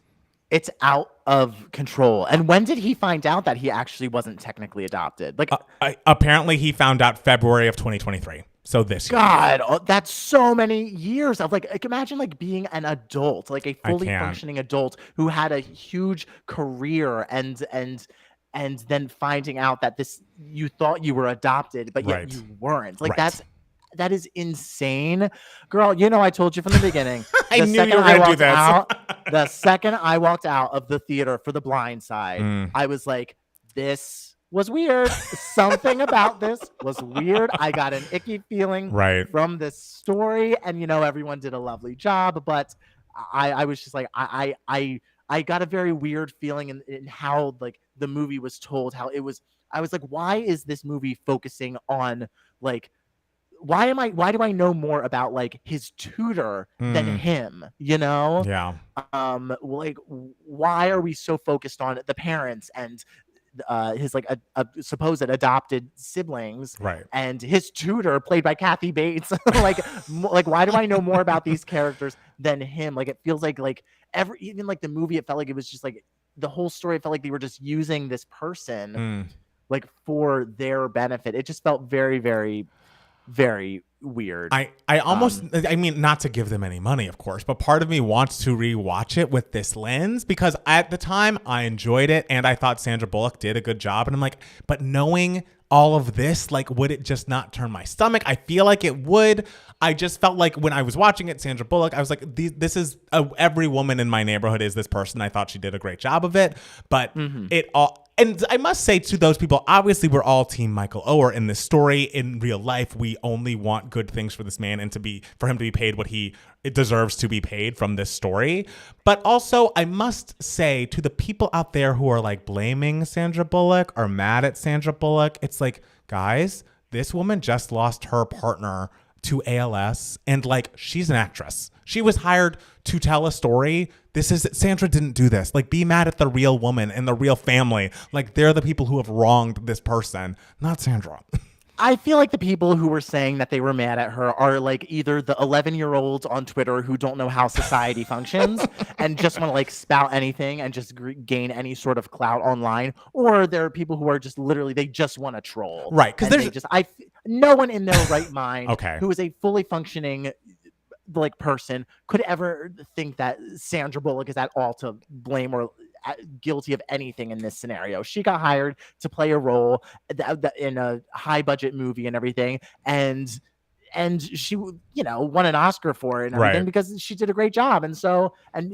It's out of control. And when did he find out that he actually wasn't technically adopted? Like, apparently he found out February of 2023. So this year. God, that's so many years of like imagine like being an adult, like a fully functioning adult who had a huge career and then finding out that you thought you were adopted, but yet you weren't. Like that is insane. Girl, I told you from the beginning. I knew you were going to do this. The second I walked out of the theater for The Blind Side, I was like, this was weird. Something about this was weird. I got an icky feeling from this story, and everyone did a lovely job, but I was just like, I got a very weird feeling in how like the movie was told. How it was. I was like, why is this movie focusing on like? Why do I know more about like his tutor than him? Yeah. Like, why are we so focused on the parents and his like a supposed adopted siblings, and his tutor played by Kathy Bates? like why do I know more about these characters than him? Like it feels like even like the movie, it felt like it was just like the whole story. It felt like they were just using this person like for their benefit. It just felt very, very, very weird. I almost, I mean, not to give them any money, of course, but part of me wants to rewatch it with this lens because at the time I enjoyed it and I thought Sandra Bullock did a good job. And I'm like, but knowing all of this, like, would it just not turn my stomach? I feel like it would. I just felt like when I was watching it, Sandra Bullock, I was like, this is every woman in my neighborhood is this person. I thought she did a great job of it, but it all. And I must say to those people, obviously we're all team Michael Oher in this story. In real life, we only want good things for this man and for him to be paid what it deserves to be paid from this story. But also, I must say to the people out there who are like blaming Sandra Bullock or mad at Sandra Bullock, it's like, guys, this woman just lost her partner to ALS and like she's an actress. She was hired to tell a story. Sandra didn't do this. Like, be mad at the real woman and the real family. Like, they're the people who have wronged this person, not Sandra. I feel like the people who were saying that they were mad at her are like either the 11-year-olds on Twitter who don't know how society functions and just want to like spout anything and just gain any sort of clout online, or there are people who are just literally, they just want to troll. Right. Because no one in their right mind okay. who is a fully functioning like person could ever think that Sandra Bullock is at all to blame or guilty of anything in this scenario. She got hired to play a role in a high budget movie and everything, and she, you know, won an Oscar for it and everything because she did a great job. And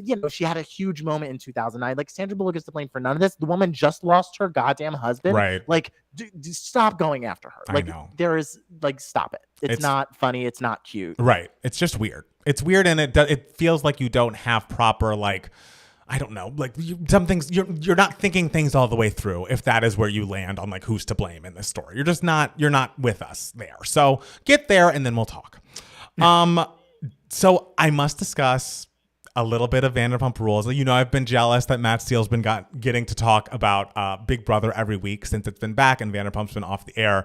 you know, she had a huge moment in 2009. Like, Sandra Bullock is to blame for none of this. The woman just lost her goddamn husband. Right. Like, stop going after her. I like, know. there is like, stop it. It's not funny. It's not cute. Right. It's just weird. It's weird, and it feels like you don't have proper, like, I don't know, like some things you're not thinking things all the way through if that is where you land on like who's to blame in this story. You're not with us there. So get there and then we'll talk. So I must discuss a little bit of Vanderpump Rules. You know, I've been jealous that Matt Steele's been getting to talk about Big Brother every week since it's been back and Vanderpump's been off the air.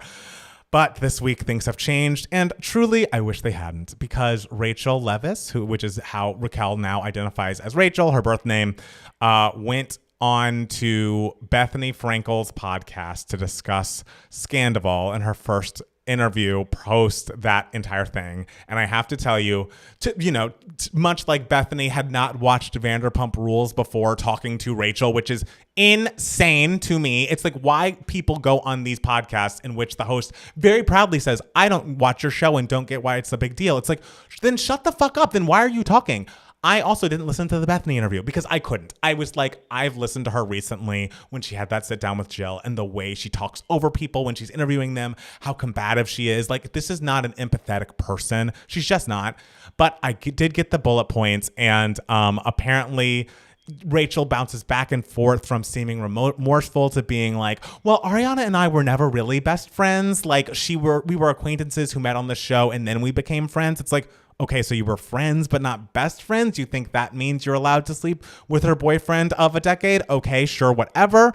But this week things have changed, and truly I wish they hadn't, because Rachel Leviss, which is how Raquel now identifies as Rachel, her birth name, went on to Bethany Frankel's podcast to discuss Scandival in her first interview post that entire thing. And I have to tell you, much like Bethany had not watched Vanderpump Rules before talking to Rachel, which is insane to me. It's like why people go on these podcasts in which the host very proudly says, I don't watch your show and don't get why it's a big deal. It's like, then shut the fuck up. Then why are you talking? I also didn't listen to the Bethany interview because I couldn't. I was like, I've listened to her recently when she had that sit down with Jill and the way she talks over people when she's interviewing them, how combative she is. Like, this is not an empathetic person. She's just not. But I did get the bullet points, and apparently Rachel bounces back and forth from seeming remorseful to being like, well, Ariana and I were never really best friends. Like, we were acquaintances who met on the show and then we became friends. It's like, okay, so you were friends but not best friends? You think that means you're allowed to sleep with her boyfriend of a decade? Okay, sure, whatever.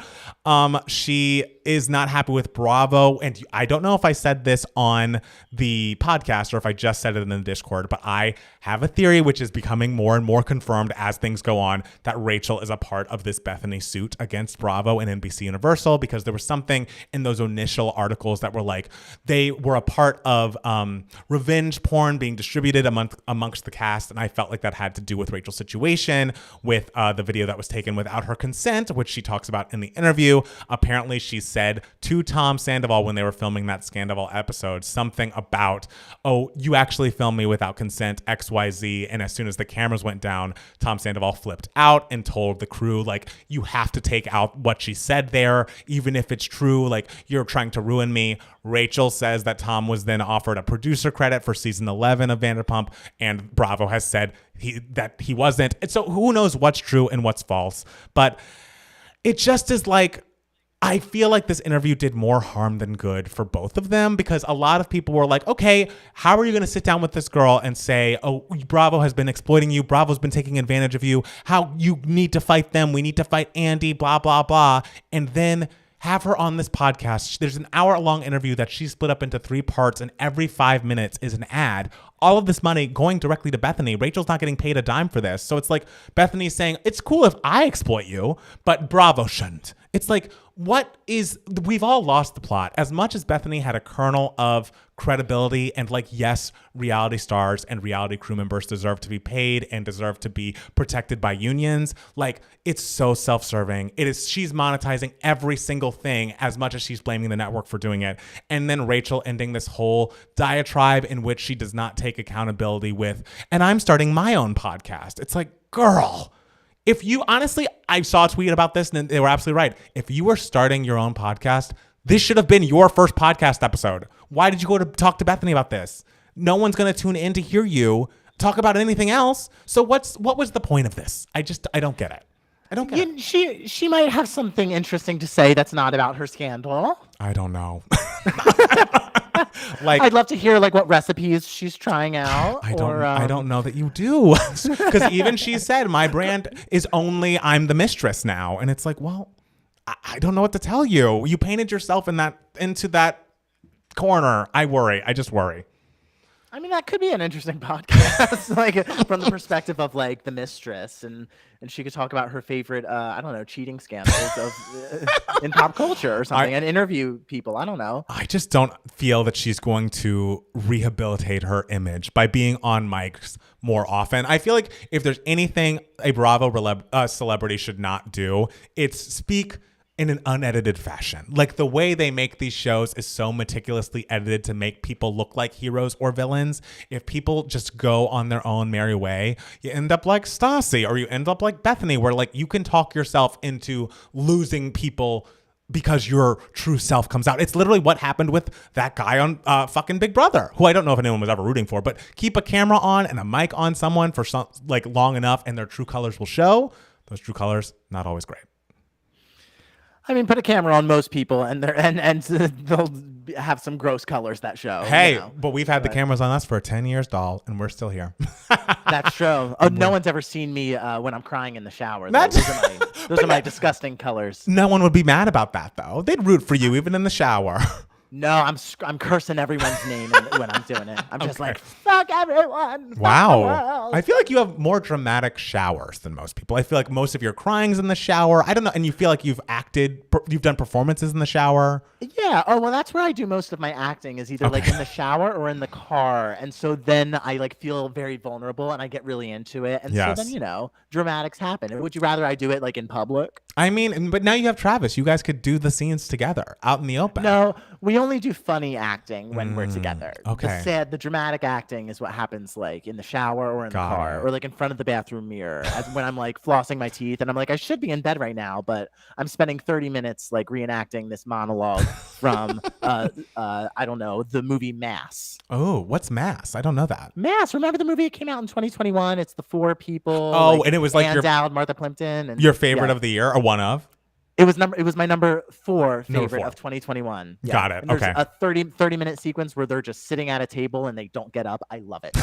She is not happy with Bravo. And I don't know if I said this on the podcast or if I just said it in the Discord, but I have a theory, which is becoming more and more confirmed as things go on, that Rachel is a part of this Bethany suit against Bravo and NBC Universal, because there was something in those initial articles that were like, they were a part of revenge porn being distributed amongst the cast. And I felt like that had to do with Rachel's situation with the video that was taken without her consent, which she talks about in the interview. Apparently she said to Tom Sandoval when they were filming that Scandival episode, something about, oh, you actually filmed me without consent, XYZ. And as soon as the cameras went down, Tom Sandoval flipped out and told the crew, like, you have to take out what she said there, even if it's true, like, you're trying to ruin me. Rachel says that Tom was then offered a producer credit for season 11 of Vanderpump, and Bravo has said that he wasn't. And so who knows what's true and what's false. But it just is like, I feel like this interview did more harm than good for both of them, because a lot of people were like, okay, how are you going to sit down with this girl and say, oh, Bravo has been exploiting you, Bravo's been taking advantage of you, how you need to fight them, we need to fight Andy, blah, blah, blah, and then have her on this podcast. There's an hour-long interview that she split up into 3 parts, and every 5 minutes is an ad. All of this money going directly to Bethany. Rachel's not getting paid a dime for this. So it's like Bethany's saying, it's cool if I exploit you, but Bravo shouldn't. It's like, we've all lost the plot. As much as Bethany had a kernel of credibility and like, yes, reality stars and reality crew members deserve to be paid and deserve to be protected by unions. Like, it's so self-serving. She's monetizing every single thing as much as she's blaming the network for doing it. And then Rachel ending this whole diatribe in which she does not take accountability with, and I'm starting my own podcast. It's like, girl, if you honestly, I saw a tweet about this and they were absolutely right. If you were starting your own podcast, this should have been your first podcast episode. Why did you go to talk to Bethany about this? No one's going to tune in to hear you talk about anything else. So what was the point of this? I don't get it. I don't get it. She might have something interesting to say that's not about her scandal. I don't know. Like, I'd love to hear like what recipes she's trying out. I don't know that you do, because even she said my brand is only I'm the mistress now, and it's like, well, I don't know what to tell you. You painted yourself into that corner. I just worry. I mean, that could be an interesting podcast, like from the perspective of like the mistress, and she could talk about her favorite, I don't know, cheating scandals of in pop culture or something, and interview people. I don't know. I just don't feel that she's going to rehabilitate her image by being on mics more often. I feel like if there's anything a Bravo celebrity should not do, it's speak in an unedited fashion. Like, the way they make these shows is so meticulously edited to make people look like heroes or villains. If people just go on their own merry way, you end up like Stassi, or you end up like Bethany, where like you can talk yourself into losing people because your true self comes out. It's literally what happened with that guy on fucking Big Brother, who I don't know if anyone was ever rooting for, but keep a camera on and a mic on someone for like long enough and their true colors will show. Those true colors, not always great. I mean, put a camera on most people, and they'll have some gross colors that show. Hey, but we've had the cameras on us for 10 years, doll, and we're still here. That's true. Oh, no one's ever seen me when I'm crying in the shower. Those are my disgusting colors. No one would be mad about that, though. They'd root for you even in the shower. No, I'm cursing everyone's name when I'm doing it. I'm just like, fuck everyone. Wow. I feel like you have more dramatic showers than most people. I feel like most of your crying's in the shower. I don't know. And you feel like you've done performances in the shower. Yeah. Oh, well, that's where I do most of my acting, is either like in the shower or in the car. And so then I like feel very vulnerable and I get really into it. And so then, dramatics happen. Would you rather I do it like in public? I mean, but now you have Travis. You guys could do the scenes together out in the open. No, we only do funny acting when we're together. Okay. The dramatic acting is what happens like in the shower or in the car or like in front of the bathroom mirror when I'm like flossing my teeth and I'm like, I should be in bed right now, but I'm spending 30 minutes like reenacting this monologue from I don't know, the movie Mass. Oh, what's Mass? I don't know that. Mass. Remember the movie? It came out in 2021. It's the 4 people. Oh, like, and it was like your Dowd, Martha Plimpton, and your favorite of the year, or one of. It was my number 4 favorite of 2021. Yeah. Got it. And there's a 30-minute sequence where they're just sitting at a table and they don't get up. I love it.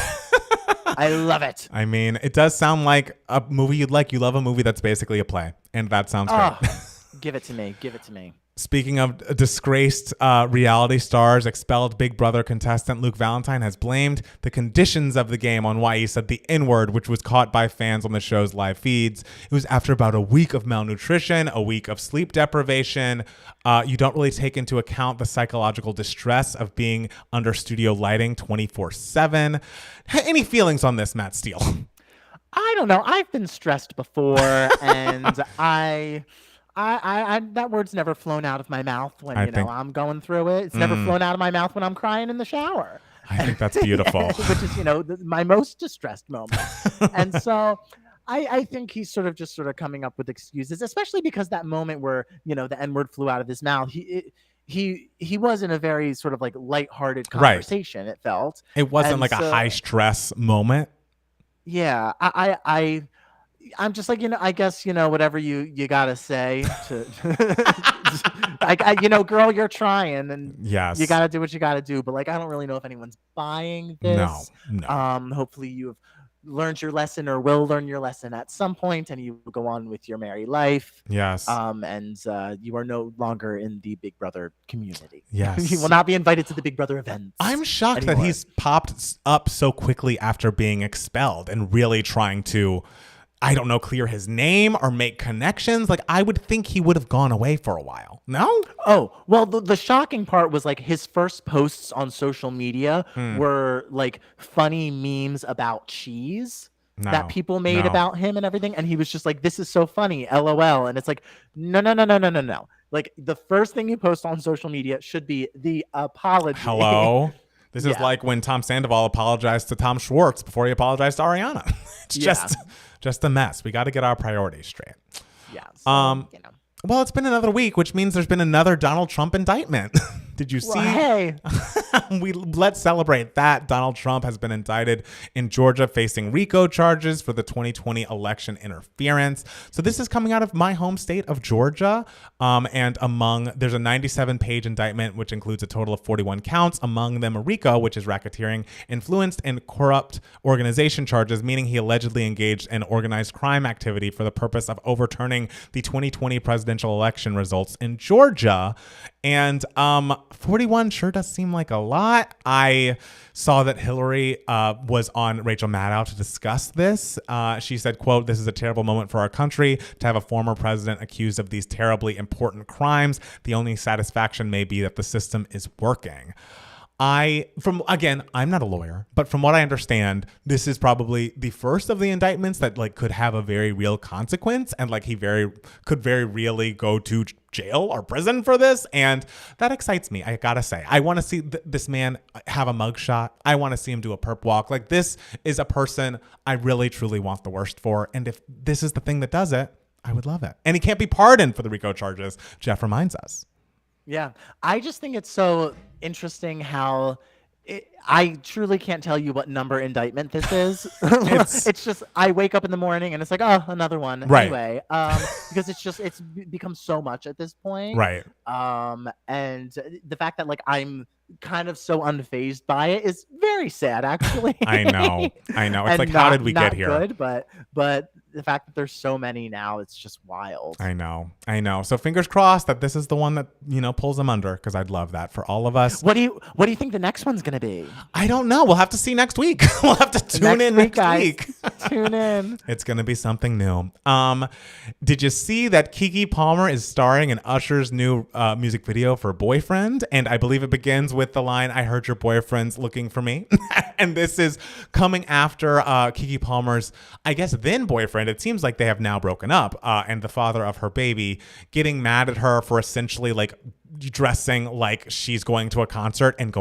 I love it. I mean, it does sound like a movie you'd like. You love a movie that's basically a play, and that sounds great. Give it to me. Give it to me. Speaking of disgraced reality stars, expelled Big Brother contestant Luke Valentine has blamed the conditions of the game on why he said the N-word, which was caught by fans on the show's live feeds. It was after about a week of malnutrition, a week of sleep deprivation. You don't really take into account the psychological distress of being under studio lighting 24/7. Any feelings on this, Matt Steele? I don't know. I've been stressed before, and I that word's never flown out of my mouth when I'm going through it. It's never flown out of my mouth when I'm crying in the shower. I think that's beautiful. Which is, my most distressed moment. And so I think he's sort of coming up with excuses, especially because that moment where, the N-word flew out of his mouth, he was in a very sort of like lighthearted conversation, it felt. It wasn't like a high stress moment. Yeah. I'm just like, I guess, whatever you got to say to, girl, you're trying and you got to do what you got to do. But like, I don't really know if anyone's buying this. No. Hopefully you have learned your lesson or will learn your lesson at some point and you go on with your merry life. Yes. And you are no longer in the Big Brother community. Yes. You will not be invited to the Big Brother events. I'm shocked that he's popped up so quickly after being expelled and really trying to I don't know, clear his name or make connections. Like, I would think he would have gone away for a while. No? Oh, well, the shocking part was like his first posts on social media were like funny memes about cheese that people made about him and everything. And he was just like, this is so funny, LOL. And it's like, no, no, no, no, no, no, no. Like, the first thing you post on social media should be the apology. Hello? This is like when Tom Sandoval apologized to Tom Schwartz before he apologized to Ariana. It's just a mess. We got to get our priorities straight. Yeah. So, you know. Well, it's been another week, which means there's been another Donald Trump indictment. Did you see? Well, hey. Let's celebrate that. Donald Trump has been indicted in Georgia facing RICO charges for the 2020 election interference. So this is coming out of my home state of Georgia. And there's a 97-page indictment, which includes a total of 41 counts, among them a RICO, which is racketeering, influenced, and corrupt organization charges, meaning he allegedly engaged in organized crime activity for the purpose of overturning the 2020 presidential election results in Georgia. And 41 sure does seem like a lot. I saw that Hillary was on Rachel Maddow to discuss this. She said, quote, "This is a terrible moment for our country to have a former president accused of these terribly important crimes. The only satisfaction may be that the system is working." I'm not a lawyer, but from what I understand, this is probably the first of the indictments that like could have a very real consequence, and like he could very really go to jail or prison for this, and that excites me. I gotta say, I want to see this man have a mugshot. I want to see him do a perp walk. Like, this is a person I really truly want the worst for, and if this is the thing that does it, I would love it. And he can't be pardoned for the RICO charges, Jeff reminds us. Yeah, I just think it's so interesting how I truly can't tell you what number indictment this is. It's just I wake up in the morning and it's like, oh, another one. Right. Anyway, because it's become so much at this point. Right. And the fact that like I'm kind of so unfazed by it is very sad, actually. I know. It's like, how did we get here? Good, but the fact that there's so many now, it's just wild. I know. So fingers crossed that this is the one that, pulls them under, because I'd love that for all of us. What do you think the next one's gonna be? I don't know. We'll have to see next week. We'll have to tune in next week. Tune in. It's gonna be something new. Did you see that Kiki Palmer is starring in Usher's new music video for Boyfriend? And I believe it begins with the line, "I heard your boyfriend's looking for me." And this is coming after Kiki Palmer's, I guess, then boyfriend. It seems like they have now broken up, and the father of her baby getting mad at her for essentially like dressing like she's going to a concert and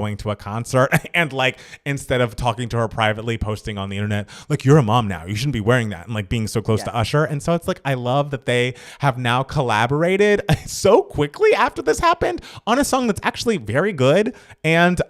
like instead of talking to her privately, posting on the internet like, "You're a mom now, you shouldn't be wearing that," and like being so close to Usher. And so it's like, I love that they have now collaborated so quickly after this happened on a song that's actually very good, and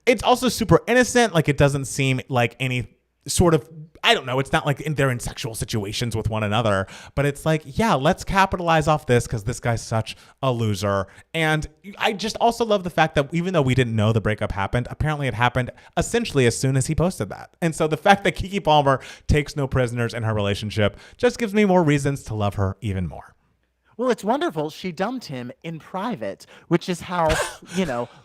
it's also super innocent. Like, it doesn't seem like any sort of, I don't know, it's not like they're in sexual situations with one another, but it's like, yeah, let's capitalize off this because this guy's such a loser. And I just also love the fact that even though we didn't know the breakup happened, apparently it happened essentially as soon as he posted that. And so the fact that Kiki Palmer takes no prisoners in her relationship just gives me more reasons to love her even more. Well, it's wonderful. She dumped him in private, which is how,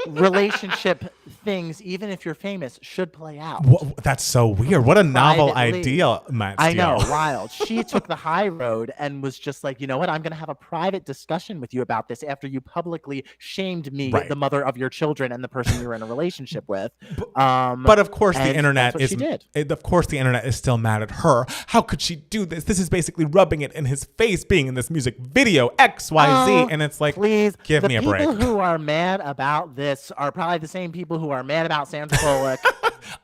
relationship things, even if you're famous, should play out. That's so weird. What a novel idea, Matt Steele. I know, wild. She took the high road and was just like, you know what? I'm going to have a private discussion with you about this after you publicly shamed me, the mother of your children and the person you're in a relationship with. But of course, the internet of course, the internet is still mad at her. How could she do this? This is basically rubbing it in his face, being in this music video. XYZ, and it's like, please give me a break. The people who are mad about this are probably the same people who are mad about Sandra Bullock.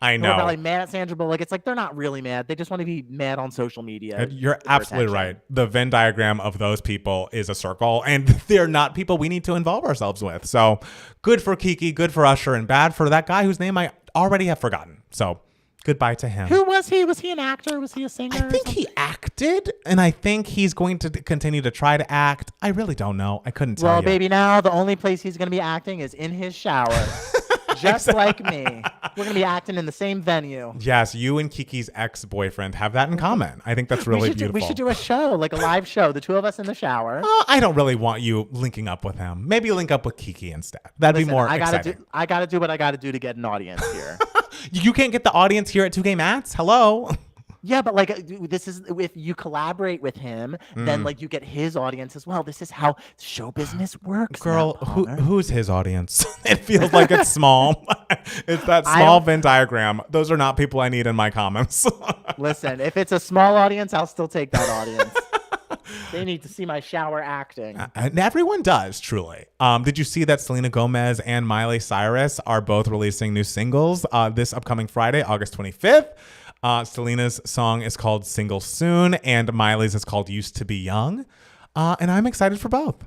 I know. Who are probably mad at Sandra Bullock. It's like, they're not really mad. They just want to be mad on social media. You're absolutely right. The Venn diagram of those people is a circle, and they're not people we need to involve ourselves with. So good for Kiki, good for Usher, and bad for that guy whose name I already have forgotten. So goodbye to him. Who was he? Was he an actor? Was he a singer? I think he acted, and I think he's going to continue to try to act. I really don't know. I couldn't tell you. Well, baby, now the only place he's going to be acting is in his shower. Just like me. We're going to be acting in the same venue. Yes, you and Kiki's ex-boyfriend have that in common. I think that's really beautiful. We should do a show, like a live show, the two of us in the shower. I don't really want you linking up with him. Maybe link up with Kiki instead. That'd be more exciting. I got to do what I got to do to get an audience here. You can't get the audience here at 2K Mats? Hello? Yeah, but like this is if you collaborate with him, then like you get his audience as well. This is how show business works. Girl, who's his audience? It feels like it's small. It's that small Venn diagram. Those are not people I need in my comments. Listen, if it's a small audience, I'll still take that audience. They need to see my shower acting. And everyone does, truly. Did you see that Selena Gomez and Miley Cyrus are both releasing new singles this upcoming Friday, August 25th? Selena's song is called Single Soon, and Miley's is called Used to Be Young. And I'm excited for both.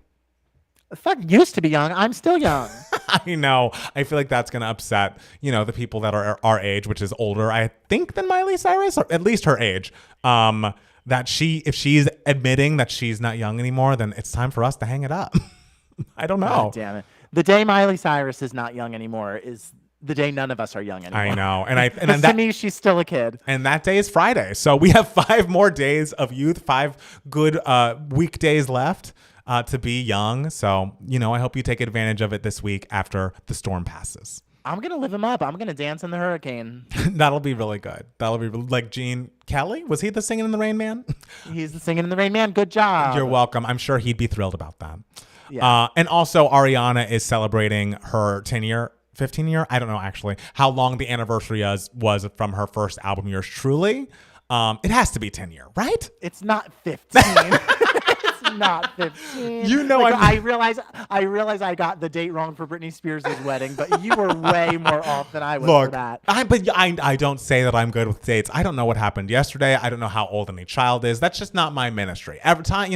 Fuck, used to be young. I'm still young. I know. I feel like that's going to upset, the people that are our age, which is older, I think, than Miley Cyrus, or at least her age. That if she's admitting that she's not young anymore, then it's time for us to hang it up. I don't know. God damn it. The day Miley Cyrus is not young anymore is the day none of us are young anymore. I know. And to me, she's still a kid. And that day is Friday. So we have 5 more days of youth, 5 good weekdays left to be young. So, I hope you take advantage of it this week after the storm passes. I'm going to live him up. I'm going to dance in the hurricane. That'll be really good. That'll be like Gene Kelly. Was he the Singing in the Rain man? He's the Singing in the Rain man. Good job. You're welcome. I'm sure he'd be thrilled about that. Yeah. And also Ariana is celebrating her 15 year. I don't know actually how long the anniversary was from her first album, Yours Truly. It has to be 10 year, right? It's not 15. It's not 15. I realize I got the date wrong for Britney Spears' wedding, but you were way more off than I was for that. I don't say that I'm good with dates. I don't know what happened yesterday. I don't know how old any child is. That's just not my ministry. Every time,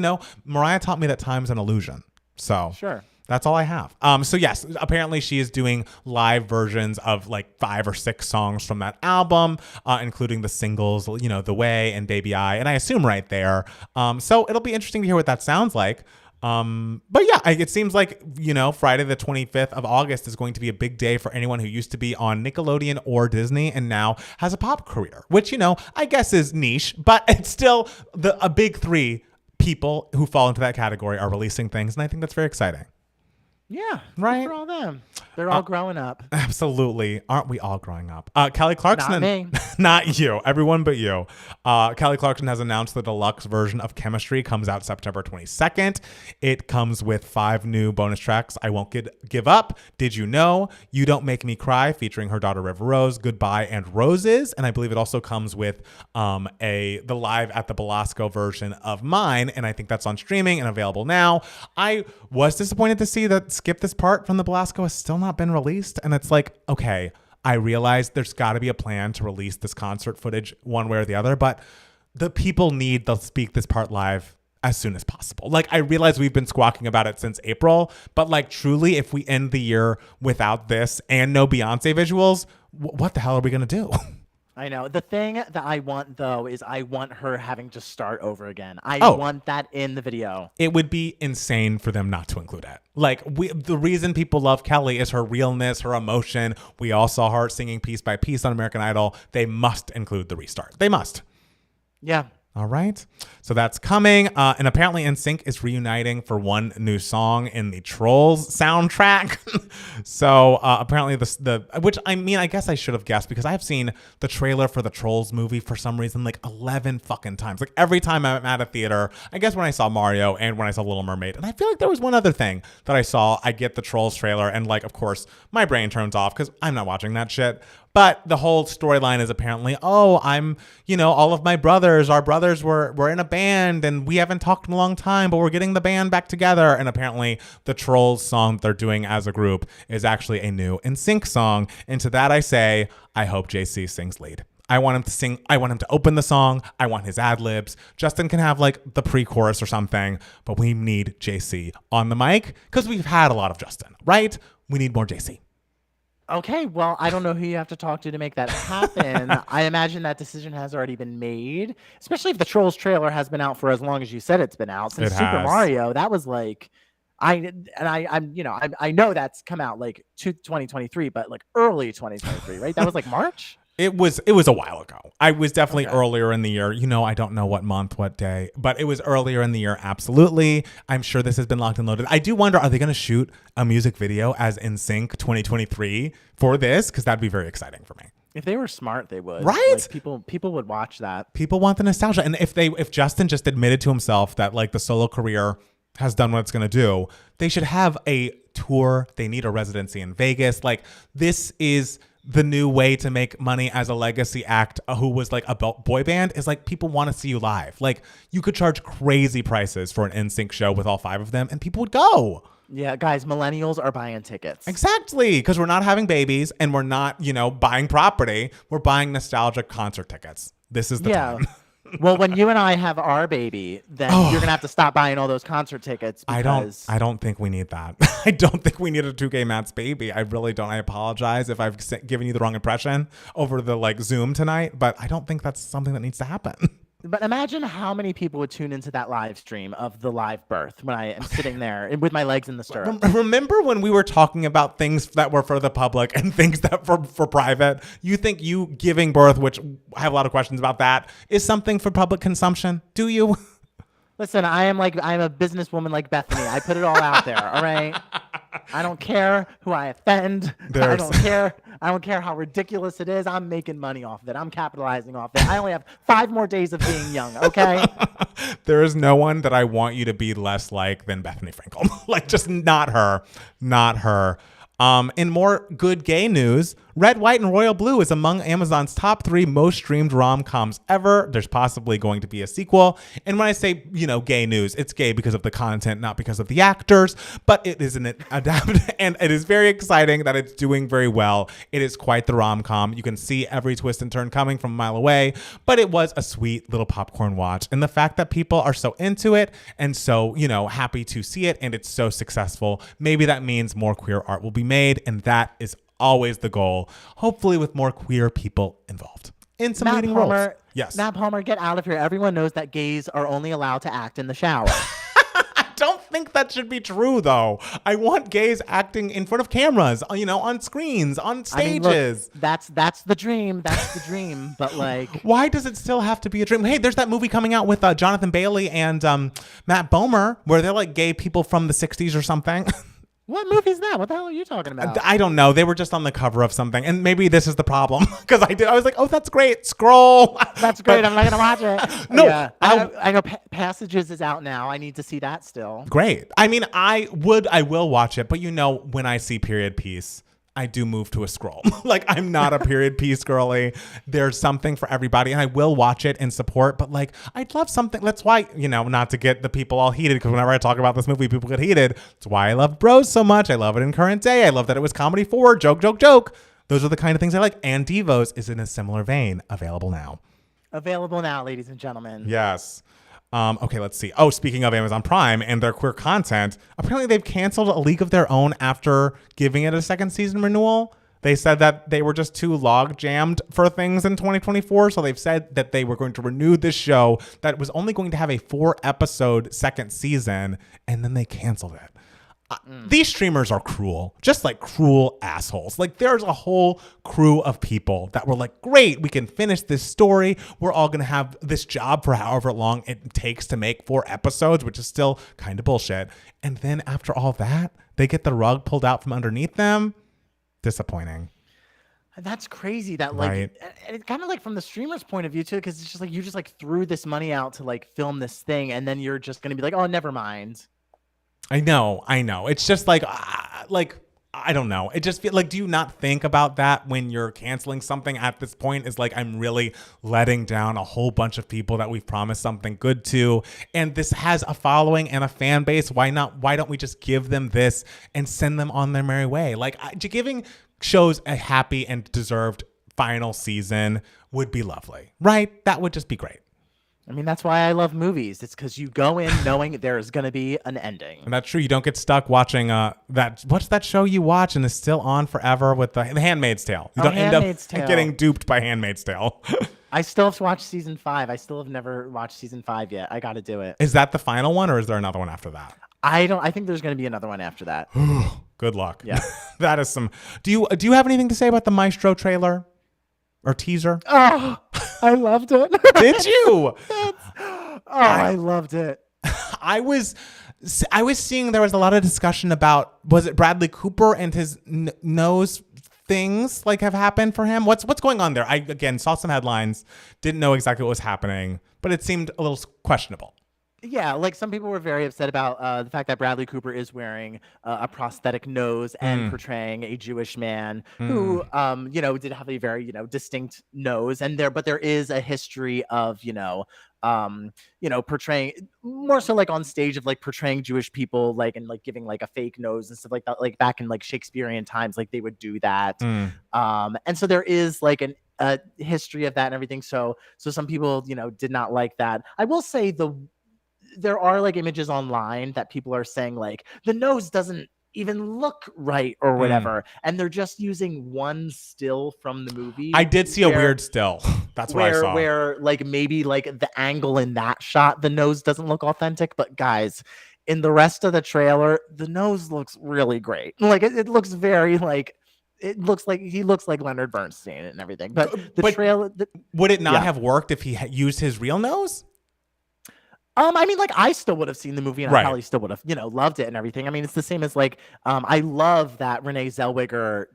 Mariah taught me that time's an illusion. So sure. That's all I have. So yes, apparently she is doing live versions of like 5 or 6 songs from that album, including the singles, The Way and Baby I, and I assume Right There. So it'll be interesting to hear what that sounds like. But yeah, it seems like, Friday the 25th of August is going to be a big day for anyone who used to be on Nickelodeon or Disney and now has a pop career, which, I guess is niche, but it's still a big 3 people who fall into that category are releasing things. And I think that's very exciting. Yeah, right. For all them, they're all growing up. Absolutely, aren't we all growing up? Kelly Clarkson, not me, not you, everyone but you. Kelly Clarkson has announced the deluxe version of Chemistry comes out September 22nd. It comes with 5 new bonus tracks. I Won't Give Up, Did You Know, You Don't Make Me Cry, featuring her daughter River Rose, Goodbye and Roses, and I believe it also comes with the live at the Belasco version of Mine, and I think that's on streaming and available now. I was disappointed to see that Skip This Part from the Belasco has still not been released. And it's like, okay, I realize there's got to be a plan to release this concert footage one way or the other, but the people need the Speak This Part live as soon as possible. Like, I realize we've been squawking about it since April, but like truly, if we end the year without this and no Beyonce visuals, what the hell are we going to do? I know. The thing that I want, though, is I want her having to start over again. I want that in the video. It would be insane for them not to include it. Like, the reason people love Kelly is her realness, her emotion. We all saw her singing Piece by Piece on American Idol. They must include the restart. They must. Yeah. All right. So that's coming. And apparently NSYNC is reuniting for one new song in the Trolls soundtrack. So apparently which I mean, I guess I should have guessed because I have seen the trailer for the Trolls movie for some reason like 11 fucking times. Like every time I'm at a theater, I guess when I saw Mario and when I saw Little Mermaid. And I feel like there was one other thing that I saw. I get the Trolls trailer and like, of course, my brain turns off because I'm not watching that shit. But the whole storyline is apparently, I'm, all of my brothers, our brothers were in a band and we haven't talked in a long time, but we're getting the band back together. And apparently the Trolls song that they're doing as a group is actually a new NSYNC song. And to that I say, I hope JC sings lead. I want him to sing. I want him to open the song. I want his ad libs. Justin can have like the pre-chorus or something, but we need JC on the mic because we've had a lot of Justin, right? We need more JC. Okay, well, I don't know who you have to talk to make that happen. I imagine that decision has already been made, especially if the Trolls trailer has been out for as long as you said it's been out. Since Super Mario, that was like, I know that's come out like 2023, but like early 2023, right? That was like March? It was a while ago. I was definitely earlier in the year. I don't know what month, what day, but it was earlier in the year. Absolutely. I'm sure this has been locked and loaded. I do wonder, are they going to shoot a music video as NSYNC 2023 for this? Because that'd be very exciting for me. If they were smart, they would. Right? Like, people would watch that. People want the nostalgia. And if Justin just admitted to himself that like the solo career has done what it's going to do, they should have a tour. They need a residency in Vegas. Like, this is the new way to make money as a legacy act who was like a boy band, is like people want to see you live. Like, you could charge crazy prices for an NSYNC show with all 5 of them and people would go. Yeah, guys, millennials are buying tickets. Exactly, because we're not having babies and we're not, buying property. We're buying nostalgic concert tickets. This is the time. Well, when you and I have our baby, then you're gonna have to stop buying all those concert tickets. I don't think we need that. I don't think we need a 2K Matt's baby. I really don't. I apologize if I've given you the wrong impression over the Zoom tonight, but I don't think that's something that needs to happen. But imagine how many people would tune into that live stream of the live birth when I am sitting there with my legs in the stirrup. Remember when we were talking about things that were for the public and things that for private? You think you giving birth, which I have a lot of questions about that, is something for public consumption? Do you? Listen, I'm a businesswoman like Bethany. I put it all out there, all right? I don't care who I offend. I don't care. I don't care how ridiculous it is. I'm making money off of it. I'm capitalizing off it. I only have 5 more days of being young, okay? There is no one that I want you to be less like than Bethany Frankel. Like, just not her. Not her. In more good gay news, Red, White, and Royal Blue is among Amazon's top 3 most streamed rom-coms ever. There's possibly going to be a sequel. And when I say, gay news, it's gay because of the content, not because of the actors. But it is an adapted, and it is very exciting that it's doing very well. It is quite the rom-com. You can see every twist and turn coming from a mile away. But it was a sweet little popcorn watch. And the fact that people are so into it and so, happy to see it, and it's so successful, maybe that means more queer art will be made. And that is always the goal, hopefully with more queer people involved in some leading roles. Yes. Matt Palmer, get out of here. Everyone knows that gays are only allowed to act in the shower. I don't think that should be true, though. I want gays acting in front of cameras, on screens, on stages. Look, that's the dream. That's the dream. But why does it still have to be a dream? Hey, there's that movie coming out with Jonathan Bailey and Matt Bomer, where they're like gay people from the 60s or something. What movie is that? What the hell are you talking about? I don't know. They were just on the cover of something. And maybe this is the problem. Because I was like, oh, that's great. Scroll. That's great. I'm not going to watch it. No. Yeah. I know Passages is out now. I need to see that still. Great. I mean, I will watch it. But when I see period piece, I do move to a scroll. I'm not a period piece girly. There's something for everybody, and I will watch it and support. But I'd love something. That's why, not to get the people all heated, because whenever I talk about this movie, people get heated. That's why I love Bros so much. I love it in Current Day. I love that it was comedy forward, joke, joke, joke. Those are the kind of things I like. And Devos is in a similar vein. Available now, ladies and gentlemen. Yes. Okay, let's see. Oh, speaking of Amazon Prime and their queer content, apparently they've canceled A League of Their Own after giving it a 2nd season renewal. They said that they were just too log jammed for things in 2024. So they've said that they were going to renew this show that was only going to have a 4-episode 2nd season, and then they canceled it. These streamers are cruel, just like cruel assholes. There's a whole crew of people that were like, great, we can finish this story. We're all going to have this job for however long it takes to make 4 episodes, which is still kind of bullshit. And then after all that, they get the rug pulled out from underneath them. Disappointing. That's crazy. That right. And it's kind of from the streamer's point of view too, because it's just you just threw this money out to film this thing, and then you're just going to be like, oh, never mind. I know. It's just I don't know. It just feels do you not think about that when you're canceling something at this point? Is I'm really letting down a whole bunch of people that we've promised something good to, and this has a following and a fan base. Why don't we just give them this and send them on their merry way? Giving shows a happy and deserved final season would be lovely, right? That would just be great. I mean, that's why I love movies. It's because you go in knowing there is going to be an ending. And that's true. You don't get stuck watching what's that show you watch and is still on forever with the Handmaid's Tale. You don't end up getting duped by Handmaid's Tale. I still have to watch season 5. I still have never watched season 5 yet. I got to do it. Is that the final one, or is there another one after that? I think there's going to be another one after that. Good luck. Yeah. That is some. Do you have anything to say about the Maestro trailer or teaser? Oh, I loved it. Did you? I loved it. I was seeing there was a lot of discussion about, was it Bradley Cooper and his nose things like have happened for him? What's going on there? I again saw some headlines, didn't know exactly what was happening, but it seemed a little questionable. Yeah, like some people were very upset about the fact that Bradley Cooper is wearing a prosthetic nose and portraying a Jewish man who, did have a very, distinct nose. But there is a history of, portraying more so like on stage of like portraying Jewish people, like and like giving like a fake nose and stuff like that. Like back in like Shakespearean times, like they would do that. And so there is like a history of that and everything. So some people, did not like that. I will say there are like images online that people are saying like the nose doesn't even look right or whatever, and they're just using one still from the movie. I did see a weird still. That's what I saw. Where like maybe like the angle in that shot, the nose doesn't look authentic, but guys, in the rest of the trailer, the nose looks really great. Like it looks very like. It looks like he looks like Leonard Bernstein and everything. But trailer would it not have worked if he used his real nose? I mean, like I still would have seen the movie and I probably still would have, loved it and everything. I mean, it's the same as like, I love that Renee Zellweger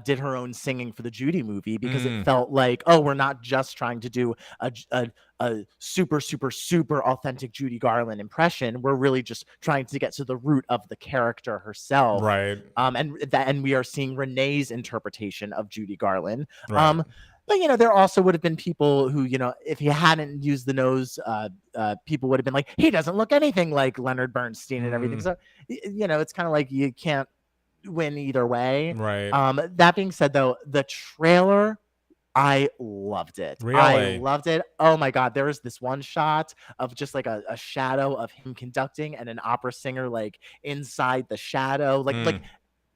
did her own singing for the Judy movie because it felt like, oh, we're not just trying to do a super, super, super authentic Judy Garland impression. We're really just trying to get to the root of the character herself. Right. And we are seeing Renee's interpretation of Judy Garland. Right. But, there also would have been people who, if he hadn't used the nose, people would have been like, he doesn't look anything like Leonard Bernstein and everything. So, it's kind of like you can't win either way. Right. That being said, though, the trailer, I loved it. Really? I loved it. Oh, my God. There was this one shot of just like a shadow of him conducting and an opera singer like inside the shadow. Like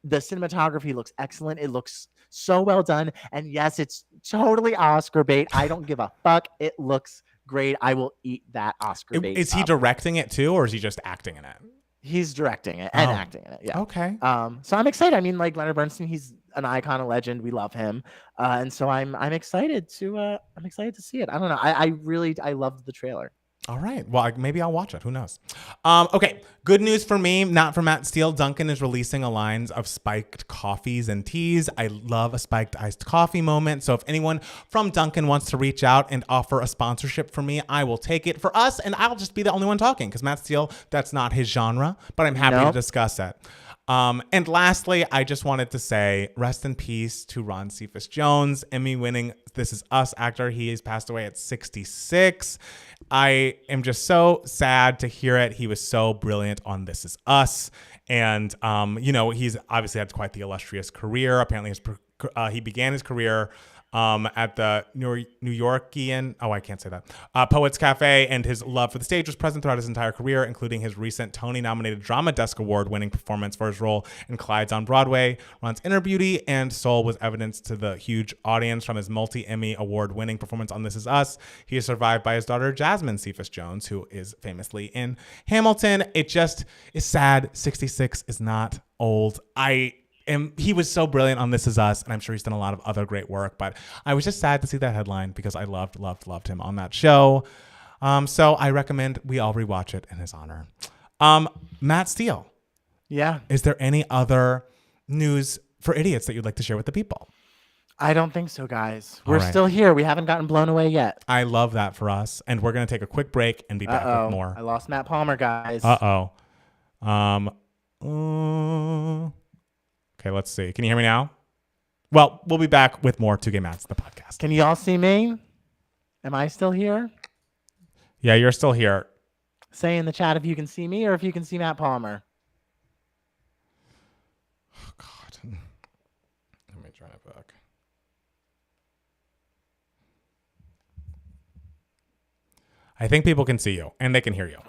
the cinematography looks excellent. It looks so well done. And yes, it's totally Oscar bait. I don't give a fuck. It looks great. I will eat that Oscar bait. Is he directing it too, or is he just acting in it? He's directing it and acting in it. Yeah. Okay. So I'm excited. I mean, like Leonard Bernstein, he's an icon, a legend. We love him. And so I'm excited to see it. I don't know. I loved the trailer. All right. Well, maybe I'll watch it. Who knows? Okay. Good news for me, not for Matt Steele. Dunkin' is releasing a line of spiked coffees and teas. I love a spiked iced coffee moment. So if anyone from Dunkin' wants to reach out and offer a sponsorship for me, I will take it for us. And I'll just be the only one talking because Matt Steele, that's not his genre. But I'm happy to discuss it. And lastly, I just wanted to say rest in peace to Ron Cephas Jones, Emmy-winning This Is Us actor. He has passed away at 66. I am just so sad to hear it. He was so brilliant on This Is Us. And, he's obviously had quite the illustrious career. Apparently, he began his career at the New Yorkian, I can't say that, Poets Cafe, and his love for the stage was present throughout his entire career, including his recent Tony-nominated Drama Desk Award-winning performance for his role in Clyde's on Broadway. Ron's inner beauty and soul was evidence to the huge audience from his multi-Emmy award-winning performance on This Is Us. He is survived by his daughter, Jasmine Cephas Jones, who is famously in Hamilton. It just is sad. 66 is not old. He was so brilliant on This Is Us, and I'm sure he's done a lot of other great work, but I was just sad to see that headline because I loved him on that show. So I recommend we all rewatch it in his honor. Matt Steele. Yeah. Is there any other news for idiots that you'd like to share with the people? I don't think so, guys. We're still here. We haven't gotten blown away yet. I love that for us. And we're going to take a quick break and be back with more. I lost Matt Palmer, guys. Okay, let's see. Can you hear me now? Well, we'll be back with more Two Gay Mats, the podcast. Can you all see me? Am I still here? Yeah, you're still here. Say in the chat if you can see me or if you can see Matt Palmer. Oh, God. Let me try it back. I think people can see you and they can hear you.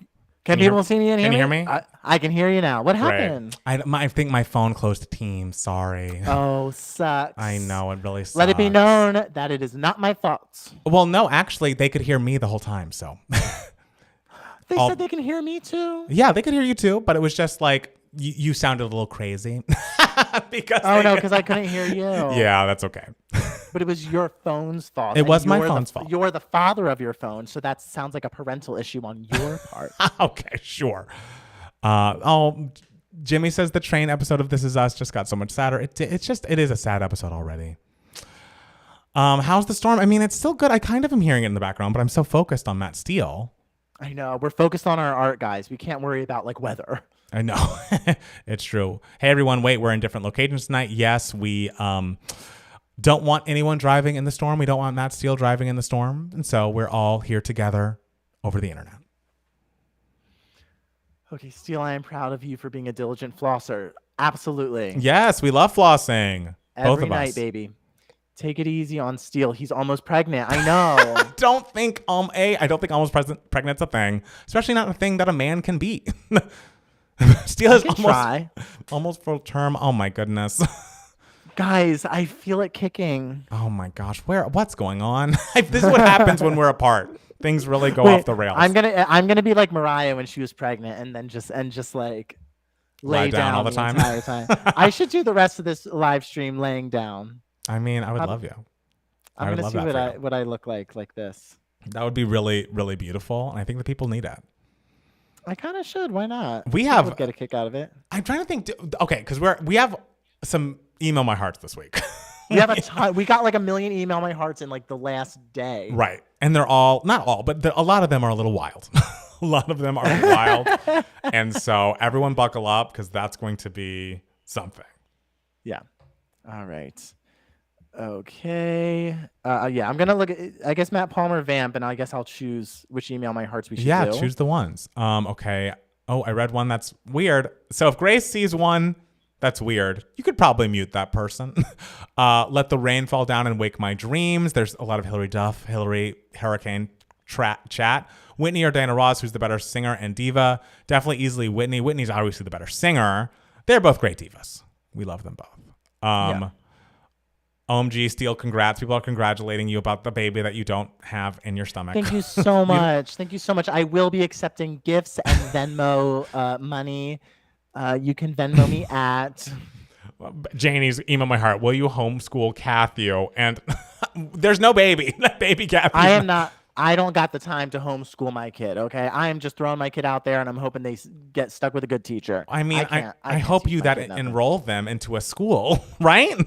Can people see me and hear me? Can you hear me? I can hear you now. What happened? Right. I think my phone closed Teams. Sorry. Oh, sucks. I know. It really sucks. Let it be known that it is not my fault. Well, no, actually, they could hear me the whole time. So they said they can hear me too? Yeah, they could hear you too. But it was just like you sounded a little crazy. because I couldn't hear you. Yeah, that's okay. But it was your phone's fault. It was my phone's fault. You're the father of your phone, so that sounds like a parental issue on your part. Okay, sure. I'll Jimmy says the train episode of This Is Us just got so much sadder. It is a sad episode already. How's the storm? I mean, it's still good. I kind of am hearing it in the background, but I'm so focused on Matt Steele. I know. We're focused on our art, guys. We can't worry about like weather. I know. It's true. Hey, everyone. Wait, we're in different locations tonight. Yes, we don't want anyone driving in the storm. We don't want Matt Steele driving in the storm. And so we're all here together over the internet. Okay, Steele, I am proud of you for being a diligent flosser. Absolutely. Yes, we love flossing. Both Every of night, us. baby. Take it easy on Steele. He's almost pregnant. I know. I don't think almost pregnant's a thing, especially not a thing that a man can be. Steele is almost full term. Oh my goodness. Guys, I feel it kicking. Oh my gosh. What's going on? This is what happens when we're apart. Things really go off the rails. I'm gonna be like Mariah when she was pregnant and then just like lay down all the time. Entire time. I should do the rest of this live stream laying down. I mean, I would love you. I'm gonna see what I look like this. That would be really, really beautiful, and I think the people need it. I kind of should. Why not? People get a kick out of it. I'm trying to think. Okay, because we have some email my hearts this week. We have a ton. We got like 1 million email my hearts in like the last day. Right, and they're all not all, but a lot of them are a little wild. A lot of them are wild, and so everyone buckle up because that's going to be something. Yeah. All right. Okay. Yeah, I'm gonna look at. I guess Matt Palmer vamp, and I guess I'll choose which email my hearts we should do. Yeah, choose the ones. Okay. Oh, I read one that's weird. So if Grace sees one that's weird, you could probably mute that person. Let the rain fall down and wake my dreams. There's a lot of Hillary Duff, Hillary Hurricane chat. Whitney or Diana Ross, who's the better singer and diva? Definitely easily Whitney. Whitney's obviously the better singer. They're both great divas. We love them both. Yeah. OMG, Steele, congrats. People are congratulating you about the baby that you don't have in your stomach. Thank you so much. Thank you so much. I will be accepting gifts and Venmo money. You can Venmo me at... Janie's email my heart. Will you homeschool Kathy? And there's no baby. Baby Kathy. I am not... I don't got the time to homeschool my kid, okay? I am just throwing my kid out there, and I'm hoping they get stuck with a good teacher. I mean, I hope you enroll them into a school, right?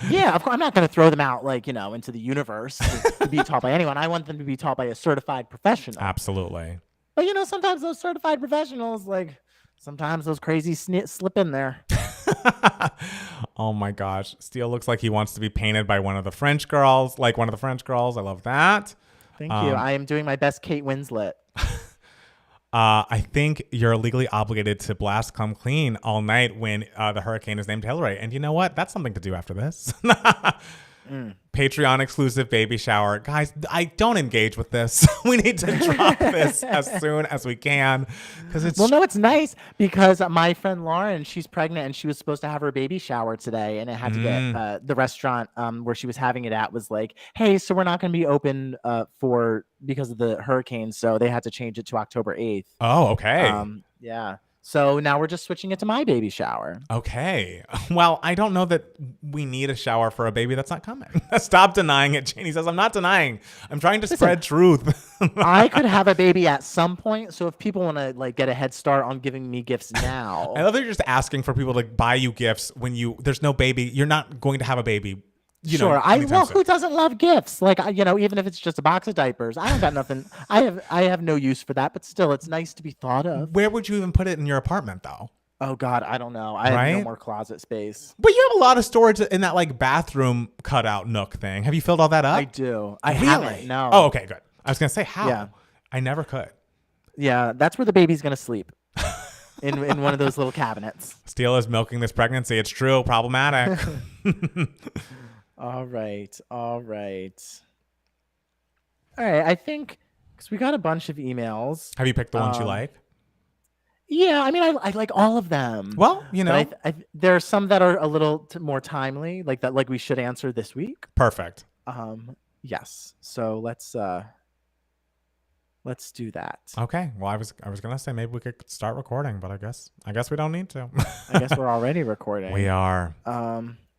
Yeah, of course. I'm not going to throw them out, into the universe to be taught by anyone. I want them to be taught by a certified professional. Absolutely. But, sometimes those certified professionals, sometimes those crazy slip in there. Oh, my gosh. Steele looks like he wants to be painted by one of the French girls, I love that. Thank you. I am doing my best Kate Winslet. I think you're legally obligated to blast Come Clean all night when the hurricane is named Hillary. And you know what? That's something to do after this. Patreon exclusive baby shower. Guys, I don't engage with this. We need to drop this as soon as we can. It's nice because my friend Lauren, she's pregnant and she was supposed to have her baby shower today, and it had to get the restaurant where she was having it at was like, hey, so we're not going to be open because of the hurricane, so they had to change it to October 8th. Oh, okay. Yeah. So now we're just switching it to my baby shower. Okay. Well, I don't know that we need a shower for a baby that's not coming. Stop denying it. Janie says, I'm not denying. I'm trying to spread truth. I could have a baby at some point. So if people want to get a head start on giving me gifts now. I love that you're just asking for people to buy you gifts when there's no baby. You're not going to have a baby. Sure. Who doesn't love gifts? Even if it's just a box of diapers, I don't got nothing. I have no use for that, but still, it's nice to be thought of. Where would you even put it in your apartment, though? Oh God, I don't know. I have no more closet space. But you have a lot of storage in that bathroom cutout nook thing. Have you filled all that up? I do. I haven't. No. Oh, okay, good. I was gonna say how. Yeah. I never could. Yeah, that's where the baby's gonna sleep. in one of those little cabinets. Steele is milking this pregnancy. It's true. Problematic. All right. I think because we got a bunch of emails. Have you picked the ones you like? Yeah, I mean, I like all of them. Well, there are some that are a little more timely, like we should answer this week. Perfect. Yes. So let's do that. Okay. Well, I was gonna say maybe we could start recording, but I guess we don't need to. I guess we're already recording. We are.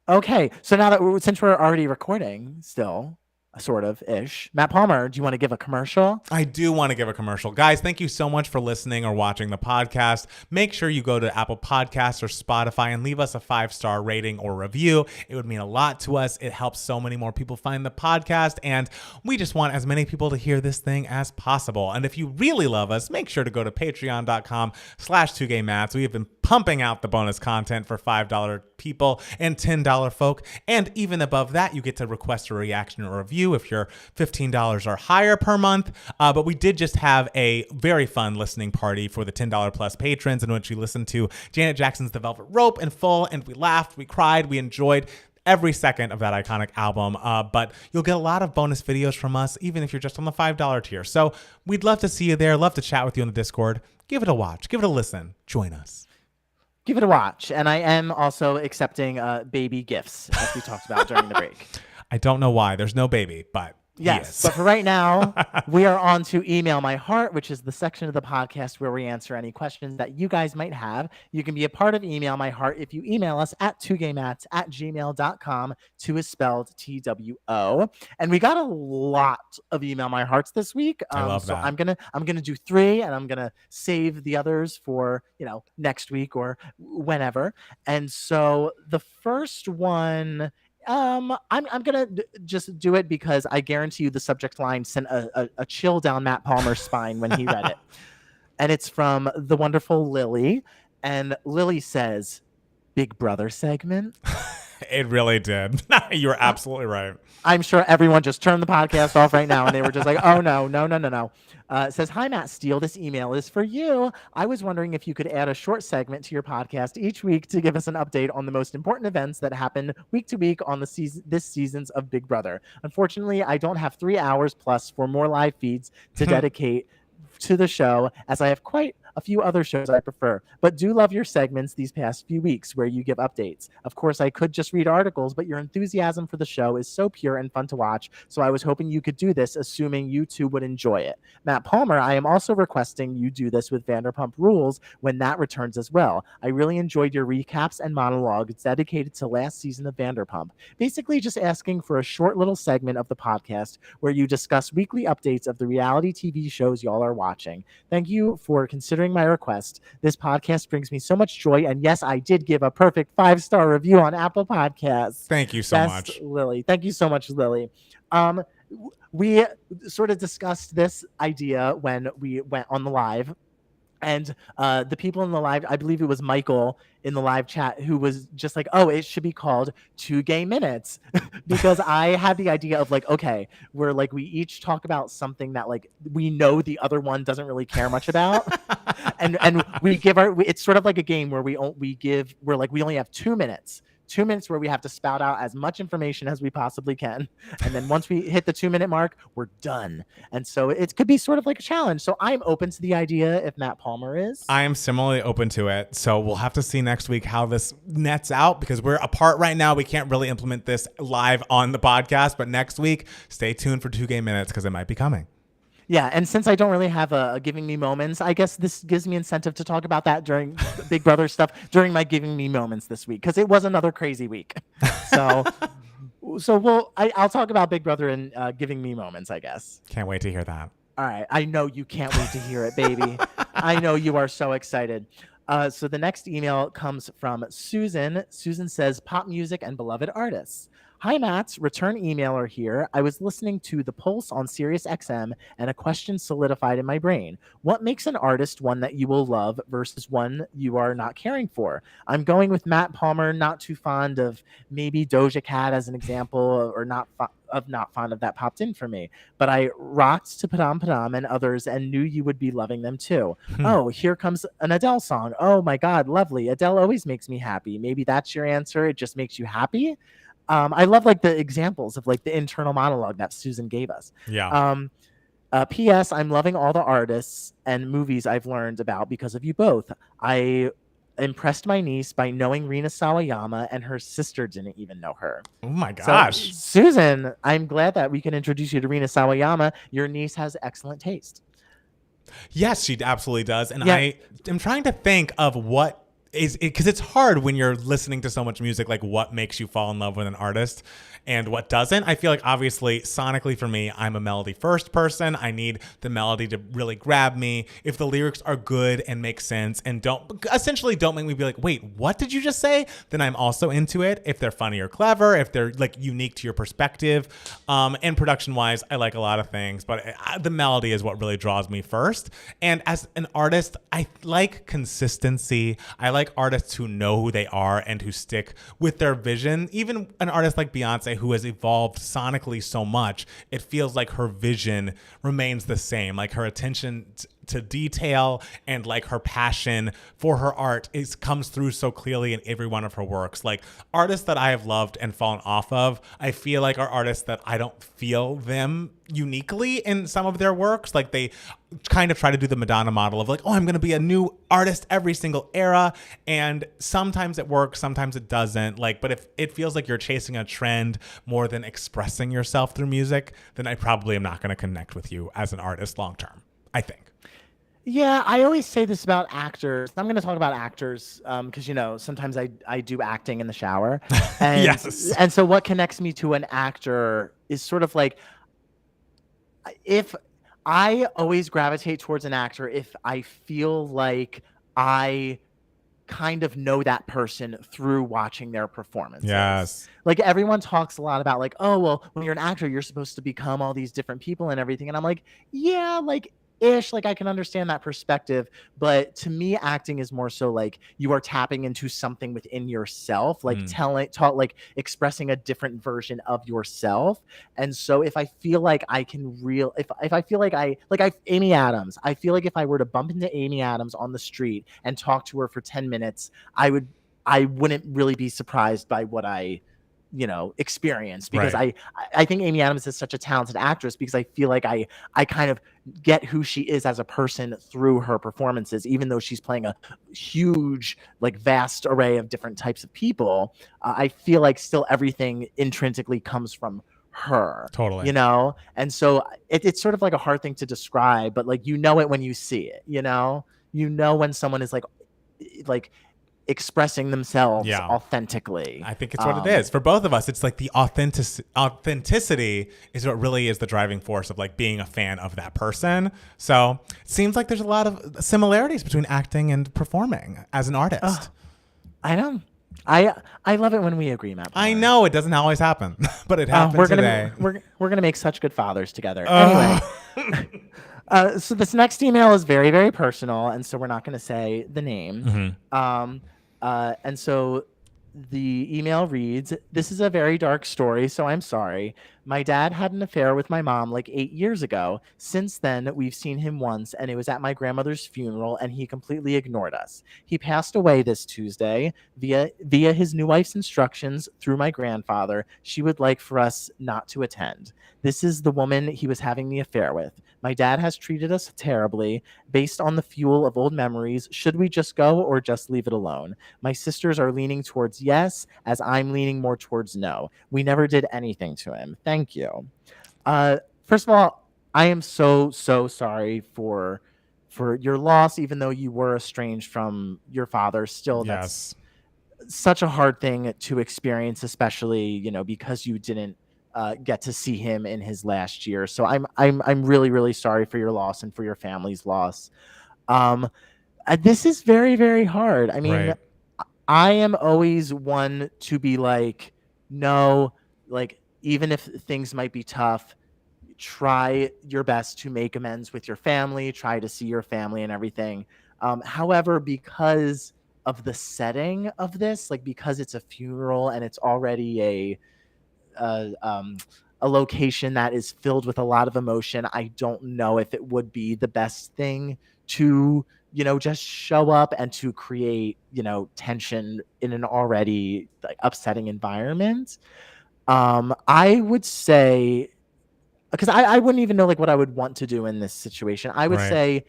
Okay, so now since we're already recording still, sort of ish. Matt Palmer, do you want to give a commercial? I do want to give a commercial. Guys, thank you so much for listening or watching the podcast. Make sure you go to Apple Podcasts or Spotify and leave us a 5-star rating or review. It would mean a lot to us. It helps so many more people find the podcast, and we just want as many people to hear this thing as possible. And if you really love us, make sure to go to patreon.com/2gaymats. We have been pumping out the bonus content for $5 people and $10 folk. And even above that, you get to request a reaction or review if you're $15 or higher per month. But we did just have a very fun listening party for the $10 plus patrons in which we listened to Janet Jackson's The Velvet Rope in full, and we laughed, we cried, we enjoyed every second of that iconic album. But you'll get a lot of bonus videos from us, even if you're just on the $5 tier. So we'd love to see you there, love to chat with you on the Discord. Give it a watch, give it a listen, join us. Give it a watch. And I am also accepting baby gifts, as we talked about during the break. I don't know why. There's no baby, but yes. But for right now, we are on to Email My Heart, which is the section of the podcast where we answer any questions that you guys might have. You can be a part of Email My Heart if you email us at 2gaymats@gmail.com. 2 is spelled TWO. And we got a lot of Email My Hearts this week. I love that. I'm gonna do 3, and I'm gonna save the others for next week or whenever. And so the first one. I'm gonna just do it because I guarantee you the subject line sent a chill down Matt Palmer's spine when he read it. And it's from the wonderful Lily. And Lily says, Big Brother segment. It really did. You're absolutely right. I'm sure everyone just turned the podcast off right now and they were just like, oh, no. It says, hi, Matt Steele. This email is for you. I was wondering if you could add a short segment to your podcast each week to give us an update on the most important events that happen week to week on this season's of Big Brother. Unfortunately, I don't have 3 hours plus for more live feeds to dedicate to the show, as I have quite a few other shows I prefer, but do love your segments these past few weeks where you give updates. Of course, I could just read articles, but your enthusiasm for the show is so pure and fun to watch, so I was hoping you could do this, assuming you two would enjoy it. Matt Palmer, I am also requesting you do this with Vanderpump Rules when that returns as well. I really enjoyed your recaps and monologues dedicated to last season of Vanderpump. Basically, just asking for a short little segment of the podcast where you discuss weekly updates of the reality TV shows y'all are watching. Thank you for considering my request. This podcast brings me so much joy, and yes, I did give a perfect 5-star review on Apple Podcasts. Thank you so much, Lily. Thank you so much, Lily. We sort of discussed this idea when we went on the live, and the people in the live, I believe it was Michael in the live chat, who was just like, oh, it should be called 2 Gay Minutes. Because I had the idea of like, okay, we're like, we each talk about something that like we know the other one doesn't really care much about. and we give it's sort of like a game where we only have 2 minutes. 2 minutes where we have to spout out as much information as we possibly can. And then once we hit the 2-minute mark, we're done. And so it could be sort of like a challenge. So I'm open to the idea if Matt Palmer is. I am similarly open to it. So we'll have to see next week how this nets out, because we're apart right now. We can't really implement this live on the podcast. But next week, stay tuned for 2 Gay Minutes, because it might be coming. Yeah, and since I don't really have a Giving Me Moments, I guess this gives me incentive to talk about that during Big Brother stuff during my Giving Me Moments this week, because it was another crazy week. So I'll talk about Big Brother and Giving Me Moments, I guess. Can't wait to hear that. All right, I know you can't wait to hear it, baby. I know you are so excited. So the next email comes from Susan. Susan says, pop music and beloved artists. Hi, Matt. Return emailer here. I was listening to The Pulse on Sirius XM, and a question solidified in my brain. What makes an artist one that you will love versus one you are not caring for? I'm going with Matt Palmer, not too fond of maybe Doja Cat as an example, or not fond of that popped in for me. But I rocked to Padam Padam and others and knew you would be loving them too. Oh, here comes an Adele song. Oh my God, lovely. Adele always makes me happy. Maybe that's your answer. It just makes you happy. I love like the examples of like the internal monologue that Susan gave us. Yeah. P.S. I'm loving all the artists and movies I've learned about because of you both. I impressed my niece by knowing Rina Sawayama, and her sister didn't even know her. Oh my gosh. So, Susan, I'm glad that we can introduce you to Rina Sawayama. Your niece has excellent taste. Yes, she absolutely does. And yeah. I am trying to think of what is it, because it's hard when you're listening to so much music, like what makes you fall in love with an artist. and what doesn't. I feel like obviously sonically for me, I'm a melody first person. I need the melody to really grab me. If the lyrics are good and make sense and don't make me be like, wait, what did you just say? Then I'm also into it. If they're funny or clever, if they're like unique to your perspective. And production wise, I like a lot of things, but the melody is what really draws me first. And as an artist, I like consistency. I like artists who know who they are and who stick with their vision. Even an artist like Beyonce, who has evolved sonically so much, it feels like her vision remains the same. Like her attention to detail and like her passion for her art comes through so clearly in every one of her works. Like artists that I have loved and fallen off of, I feel like are artists that I don't feel them uniquely in some of their works. Like they kind of try to do the Madonna model of like, oh, I'm going to be a new artist every single era. And sometimes it works, sometimes it doesn't. Like, but if it feels like you're chasing a trend more than expressing yourself through music, then I probably am not going to connect with you as an artist long term, I think. Yeah, I always say this about actors. I'm going to talk about actors because, sometimes I do acting in the shower. And, yes. And so what connects me to an actor is sort of like, if I always gravitate towards an actor if I feel like I kind of know that person through watching their performances. Yes. Like everyone talks a lot about like, oh, well, when you're an actor, you're supposed to become all these different people and everything. And I'm like, yeah, like ish, like I can understand that perspective, but to me acting is more so like you are tapping into something within yourself, like like expressing a different version of yourself. And so if I feel like I can if I feel like Amy Adams, I feel like if I were to bump into Amy Adams on the street and talk to her for 10 minutes, I wouldn't really be surprised by what I experience, because right. I think Amy Adams is such a talented actress because I feel like I kind of get who she is as a person through her performances, even though she's playing a huge, like vast array of different types of people. I feel like still everything intrinsically comes from her. Totally. And so it's sort of like a hard thing to describe, but like, it when you see it, when someone is like expressing themselves authentically. I think it's what it is for both of us. It's like the authenticity is what really is the driving force of like being a fan of that person. So it seems like there's a lot of similarities between acting and performing as an artist. I know. I love it when we agree, Matt. I know it doesn't always happen, but it happened today. We're gonna make such good fathers together. Anyway. So this next email is very, very personal, and so we're not going to say the name. And so the email reads, "This is a very dark story, so I'm sorry. My dad had an affair with my mom like 8 years ago. Since then, we've seen him once, and it was at my grandmother's funeral, and he completely ignored us. He passed away this Tuesday via his new wife's instructions through my grandfather. She would like for us not to attend. This is the woman he was having the affair with. My dad has treated us terribly. Based on the fuel of old memories, should we just go or just leave it alone? My sisters are leaning towards yes, as I'm leaning more towards no. We never did anything to him. Thank you." First of all, I am so sorry for your loss, even though you were estranged from your father. Still, that's such a hard thing to experience, especially, because you didn't get to see him in his last year. So I'm really, really sorry for your loss and for your family's loss. This is very, very hard. I mean, I am always one to be like, no, like, even if things might be tough, try your best to make amends with your family, try to see your family and everything. However, because of the setting of this, like because it's a funeral and it's already a location that is filled with a lot of emotion, I don't know if it would be the best thing to just show up and to create tension in an already like upsetting environment. I would say, because I wouldn't even know like what I would want to do in this situation. I would say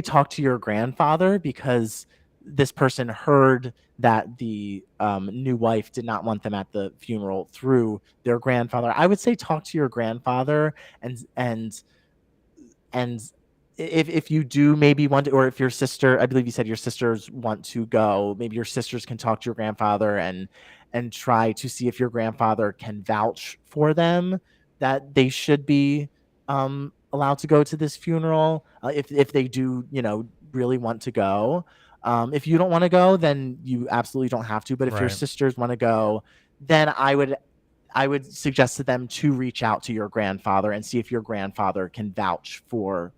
talk to your grandfather, because this person heard that the new wife did not want them at the funeral through their grandfather. I would say talk to your grandfather and if you do maybe want to, or if your sister, I believe you said your sisters want to go, maybe your sisters can talk to your grandfather and try to see if your grandfather can vouch for them that they should be allowed to go to this funeral, if they do, really want to go. If you don't want to go, then you absolutely don't have to. But if your Right. sisters want to go, then I would suggest to them to reach out to your grandfather and see if your grandfather can vouch for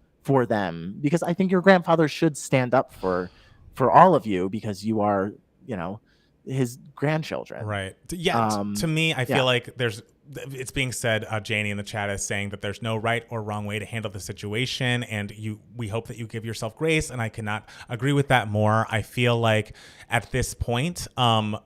them, because I think your grandfather should stand up for all of you because you are, his grandchildren. Right. Yeah. To me, I feel Yeah. like it's being said, Janie in the chat is saying that there's no right or wrong way to handle the situation. And we hope that you give yourself grace. And I cannot agree with that more. I feel like at this point,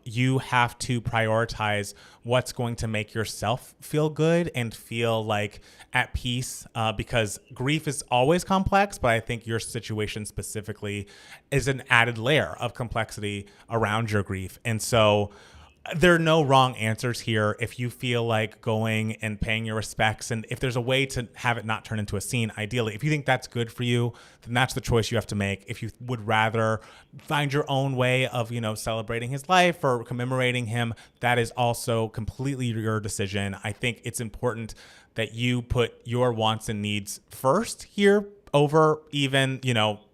you have to prioritize what's going to make yourself feel good and feel like at peace, because grief is always complex, but I think your situation specifically is an added layer of complexity around your grief. And so there are no wrong answers here. If you feel like going and paying your respects, and if there's a way to have it not turn into a scene, ideally, if you think that's good for you, then that's the choice you have to make. If you would rather find your own way of, celebrating his life or commemorating him, that is also completely your decision. I think it's important that you put your wants and needs first here over even,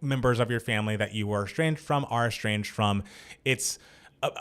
members of your family that you are estranged from. It's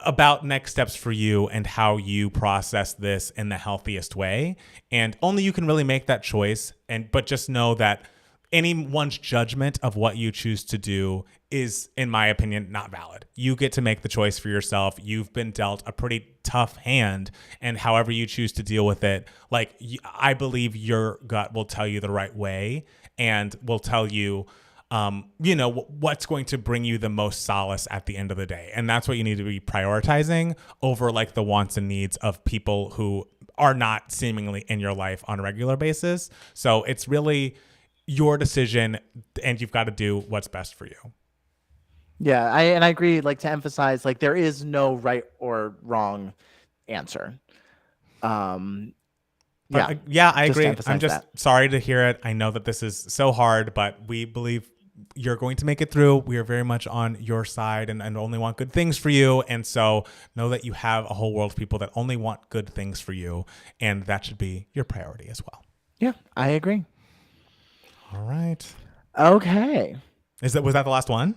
about next steps for you and how you process this in the healthiest way. And only you can really make that choice. But just know that anyone's judgment of what you choose to do is, in my opinion, not valid. You get to make the choice for yourself. You've been dealt a pretty tough hand, and however you choose to deal with it, I believe your gut will tell you the right way and will tell you what's going to bring you the most solace at the end of the day. And that's what you need to be prioritizing over the wants and needs of people who are not seemingly in your life on a regular basis. So it's really your decision, and you've got to do what's best for you. Yeah, I agree, to emphasize, there is no right or wrong answer. Yeah, I agree. I'm just sorry to hear it. I know that this is so hard, but we believe you're going to make it through. We are very much on your side and only want good things for you. And so know that you have a whole world of people that only want good things for you. And that should be your priority as well. Yeah, I agree. All right. Okay. Was that the last one?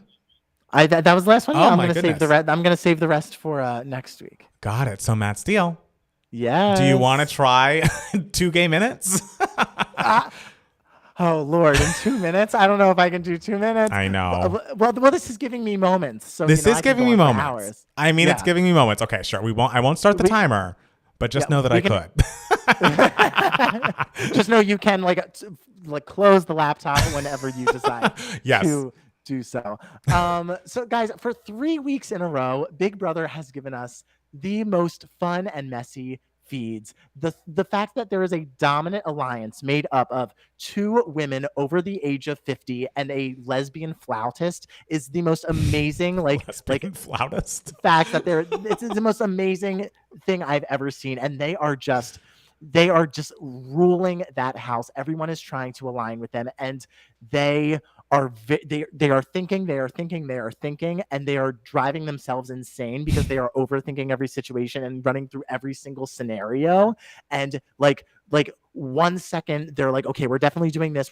That was the last one. Oh, yeah, I'm my gonna save the rest. I'm gonna save the rest for next week. Got it. So Matt Steele. Yeah. Do you want to try 2 gay minutes? Oh Lord, in 2 minutes? I don't know if I can do 2 minutes. I know. Well, this is giving me moments. So this is giving me moments. Hours. I mean, it's giving me moments. Okay, sure. I won't start the timer, but just know that I could. Just know you can close the laptop whenever you decide to do so. So guys, for 3 weeks in a row, Big Brother has given us the most fun and messy feeds. The fact that there is a dominant alliance made up of 2 women over the age of 50 and a lesbian flautist is the most amazing flautist fact that it's the most amazing thing I've ever seen. And they are just ruling that house. Everyone is trying to align with them, and they are thinking, and they are driving themselves insane because they are overthinking every situation and running through every single scenario. And like 1 second they're like, okay, we're definitely doing this,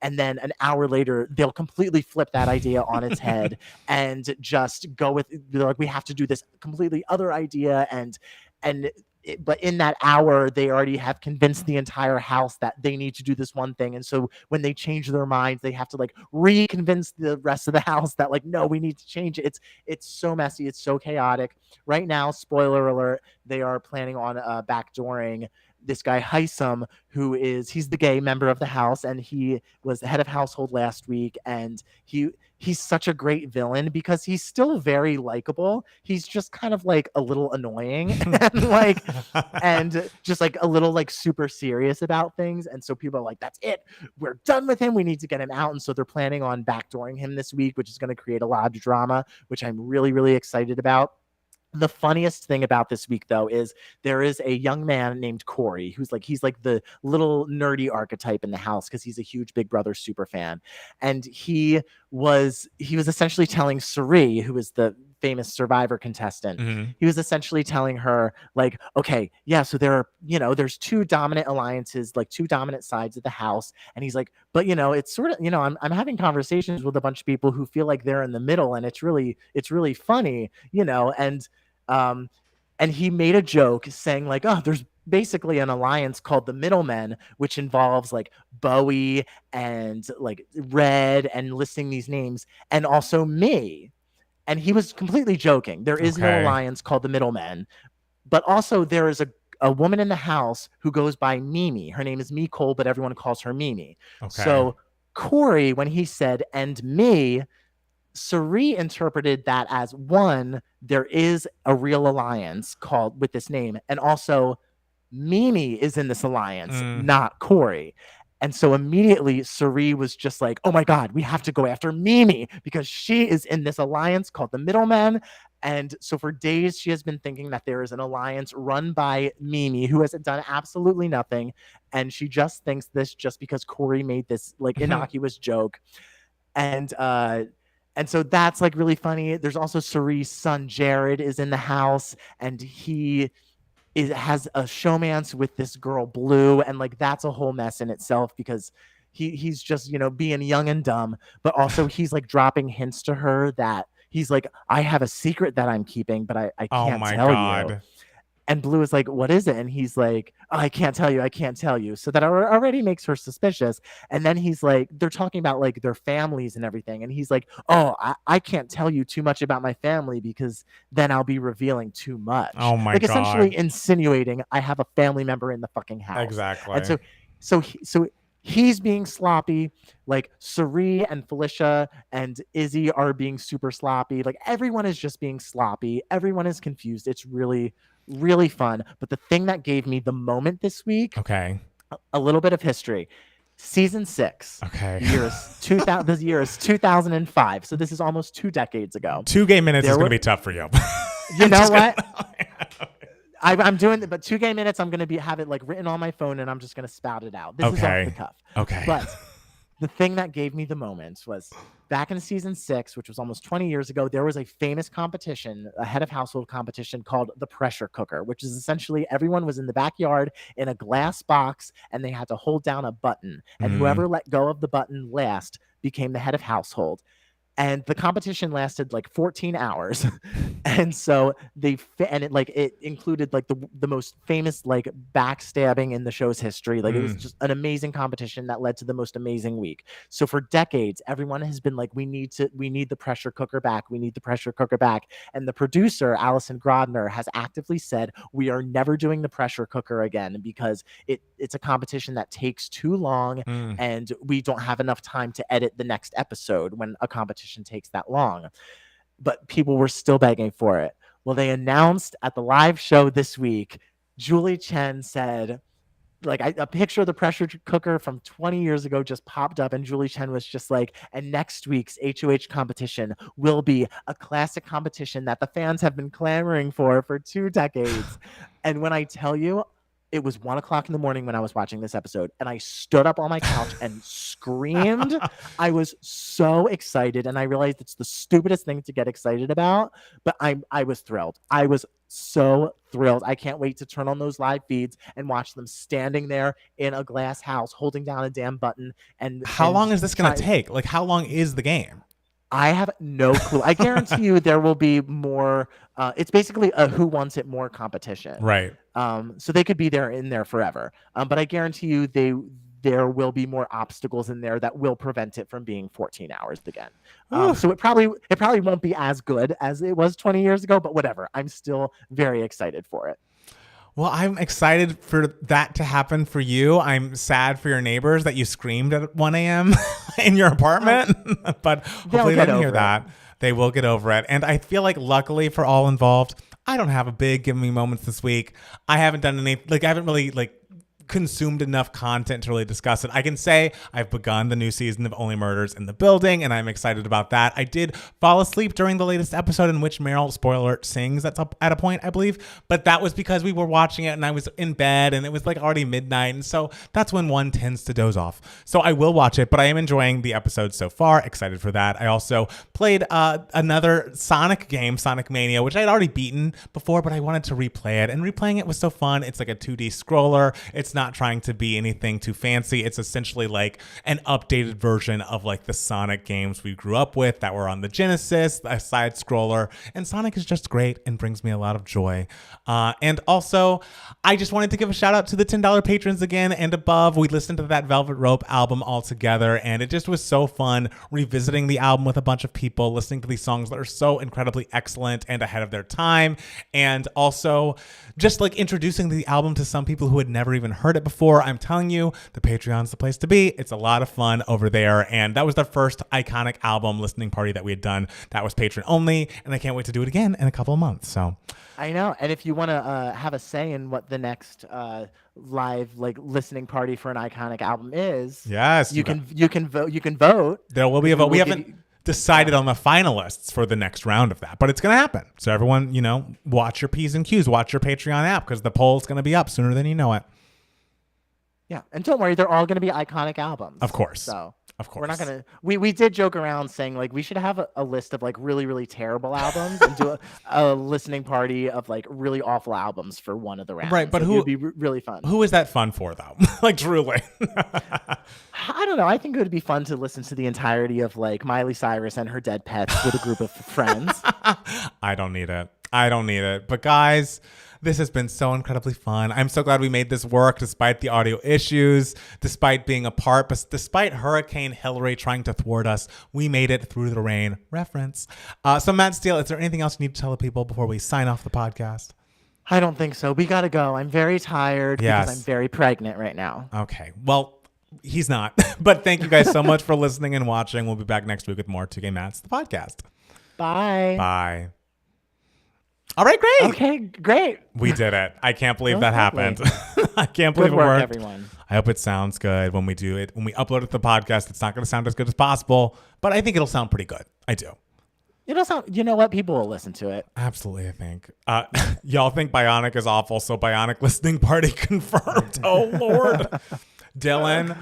and then an hour later they'll completely flip that idea on its head and just go with, they're like, we have to do this completely other idea, but in that hour, they already have convinced the entire house that they need to do this one thing. And so when they change their minds, they have to reconvince the rest of the house that no, we need to change it. It's so messy. It's so chaotic. Right now, spoiler alert, they are planning on backdooring this guy Hisam, he's the gay member of the house, and he was the head of household last week, and he's such a great villain because he's still very likable. He's just kind of a little annoying and just a little super serious about things. And so people are like, that's it, we're done with him, we need to get him out. And so they're planning on backdooring him this week, which is going to create a lot of drama, which I'm really, really excited about. The funniest thing about this week, though, is there is a young man named Corey he's like the little nerdy archetype in the house because he's a huge Big Brother super fan, and he was essentially telling Suri, who is the famous Survivor contestant, he was essentially telling her like, okay, yeah, so there are, there's two dominant alliances, like two dominant sides of the house, and he's like, but it's sort of, I'm having conversations with a bunch of people who feel like they're in the middle, and it's really funny, um, and he made a joke saying like, oh, there's basically an alliance called the Middlemen, which involves like Bowie and like Red and listing these names, and also me. And he was completely joking. There is no alliance called the Middlemen, but also there is a woman in the house who goes by Mimi. Her name is Cole, but everyone calls her Mimi. So Corey, when he said "and me," Suri interpreted that as, one, there is a real alliance called with this name, and also Mimi is in this alliance, not Corey. And so immediately Suri was just like, oh my God, we have to go after Mimi because she is in this alliance called the Middlemen. And so for days she has been thinking that there is an alliance run by Mimi, who has done absolutely nothing. And she just thinks this just because Corey made this like innocuous joke. And so that's like really funny. There's also Suri's son Jared is in the house, and he has a showmance with this girl Blue, and like that's a whole mess in itself because he's just being young and dumb, but also he's like dropping hints to her that he's like, I have a secret that I'm keeping, but I can't tell you. And Blue is like, what is it? And he's like, oh, I can't tell you. So that already makes her suspicious. And then he's like, they're talking about like their families and everything. And he's like, oh, I can't tell you too much about my family because then I'll be revealing too much. Oh my God. Essentially insinuating I have a family member in the fucking house. Exactly. And so he's being sloppy. Like Suri and Felicia and Izzy are being super sloppy. Like everyone is just being sloppy. Everyone is confused. It's really, really fun. But the thing that gave me the moment this week, a little bit of history. Season 6. The year is 2005. So this is almost 2 decades ago. 2 gay minutes is going to be tough for you. You know what? I'm doing it, but 2 gay minutes, I'm going to have it like written on my phone, and I'm just going to spout it out. This is off the cuff. But the thing that gave me the moment was back in season 6, which was almost 20 years ago, there was a famous competition, a head of household competition called the pressure cooker, which is essentially everyone was in the backyard in a glass box, and they had to hold down a button, and whoever let go of the button last became the head of household. And the competition lasted like 14 hours. And so it included like the most famous like backstabbing in the show's history. Like it was just an amazing competition that led to the most amazing week. So for decades, everyone has been like, we need the pressure cooker back. We need the pressure cooker back. And the producer, Alison Grodner, has actively said, we are never doing the pressure cooker again because it's a competition that takes too long and we don't have enough time to edit the next episode when a competition takes that long. But people were still begging for it. Well, they announced at the live show this week, Julie Chen said, like a picture of the pressure cooker from 20 years ago just popped up, and Julie Chen was just like, and next week's HOH competition will be a classic competition that the fans have been clamoring for 2 decades. And when I tell you, it was 1:00 in the morning when I was watching this episode, and I stood up on my couch and screamed. I was so excited, and I realized it's the stupidest thing to get excited about, but I was thrilled. I was so thrilled. I can't wait to turn on those live feeds and watch them standing there in a glass house holding down a damn button. And how long is this going to take? Like, how long is the game? I have no clue. I guarantee you there will be more. It's basically a who wants it more competition. Right. So they could be in there forever. But I guarantee you there will be more obstacles in there that will prevent it from being 14 hours again. So it probably won't be as good as it was 20 years ago, but whatever. I'm still very excited for it. Well, I'm excited for that to happen for you. I'm sad for your neighbors that you screamed at 1 a.m. in your apartment, but hopefully they didn't hear that. They will get over it. And I feel like luckily for all involved, I don't have a big give me moments this week. I haven't done any, I haven't really consumed enough content to really discuss it. I can say I've begun the new season of Only Murders in the Building, and I'm excited about that. I did fall asleep during the latest episode in which Meryl, spoiler alert, sings at a point, I believe, but that was because we were watching it and I was in bed and it was like already midnight, and so that's when one tends to doze off. So I will watch it, but I am enjoying the episode so far. Excited for that. I also played another Sonic game, Sonic Mania, which I had already beaten before, but I wanted to replay it, and replaying it was so fun. It's like a 2D scroller. It's not trying to be anything too fancy. It's essentially like an updated version of like the Sonic games we grew up with that were on the Genesis, a side scroller, and Sonic is just great and brings me a lot of joy. And also, I just wanted to give a shout out to the $10 patrons again and above. We listened to that Velvet Rope album all together, and it just was so fun revisiting the album with a bunch of people, listening to these songs that are so incredibly excellent and ahead of their time, and also just like introducing the album to some people who had never even heard it before. I'm telling you, the Patreon's the place to be. It's a lot of fun over there, and that was the first iconic album listening party that we had done that was patron only, and I can't wait to do it again in a couple of months. So I know, and if you want to have a say in what the next live like listening party for an iconic album is, yes, you can vote. You can vote. There will be a vote. We haven't decided on the finalists for the next round of that, but it's going to happen. So everyone, watch your P's and Q's, watch your Patreon app, because the poll's going to be up sooner than you know it. Yeah, and don't worry, they're all going to be iconic albums. Of course. So of course, we're not going to. We did joke around saying like we should have a list of like really really terrible albums and do a listening party of like really awful albums for one of the rounds. Right, but who would be really fun? Who is that fun for though? Like truly. I don't know. I think it would be fun to listen to the entirety of like Miley Cyrus and her dead pets with a group of friends. I don't need it. But guys, this has been so incredibly fun. I'm so glad we made this work despite the audio issues, despite being apart, but despite Hurricane Hillary trying to thwart us, we made it through the rain. Reference. So Matt Steele, is there anything else you need to tell the people before we sign off the podcast? I don't think so. We got to go. I'm very tired because I'm very pregnant right now. Okay. Well, he's not. But thank you guys so much for listening and watching. We'll be back next week with more 2K Mats, the podcast. Bye. Bye. All right, great. Okay, great. We did it. I can't believe that happened. I can't believe good it work, worked. Everyone. I hope it sounds good when we do it. When we upload it to the podcast, it's not going to sound as good as possible, but I think it'll sound pretty good. I do. It'll sound, you know what? People will listen to it. Absolutely, I think. Y'all think Bionic is awful, so Bionic listening party confirmed. Oh, Lord. Dylan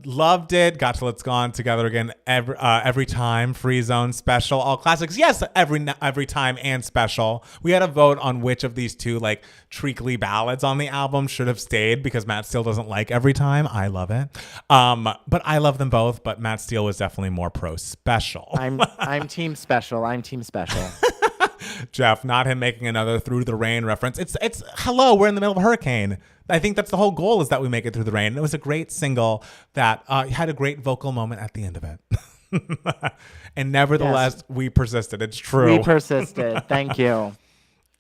loved it. Got till it's gone together again every time. Free Zone special, all classics. Yes, every time and special. We had a vote on which of these two like treacly ballads on the album should have stayed because Matt Steele doesn't like Every Time. I love it, but I love them both. But Matt Steele was definitely more pro special. I'm team special. I'm team special. Jeff, not him making another Through the Rain reference. It's hello, we're in the middle of a hurricane. I think that's the whole goal, is that we make it through the rain. And it was a great single that had a great vocal moment at the end of it. And nevertheless, we persisted. It's true. We persisted. Thank you.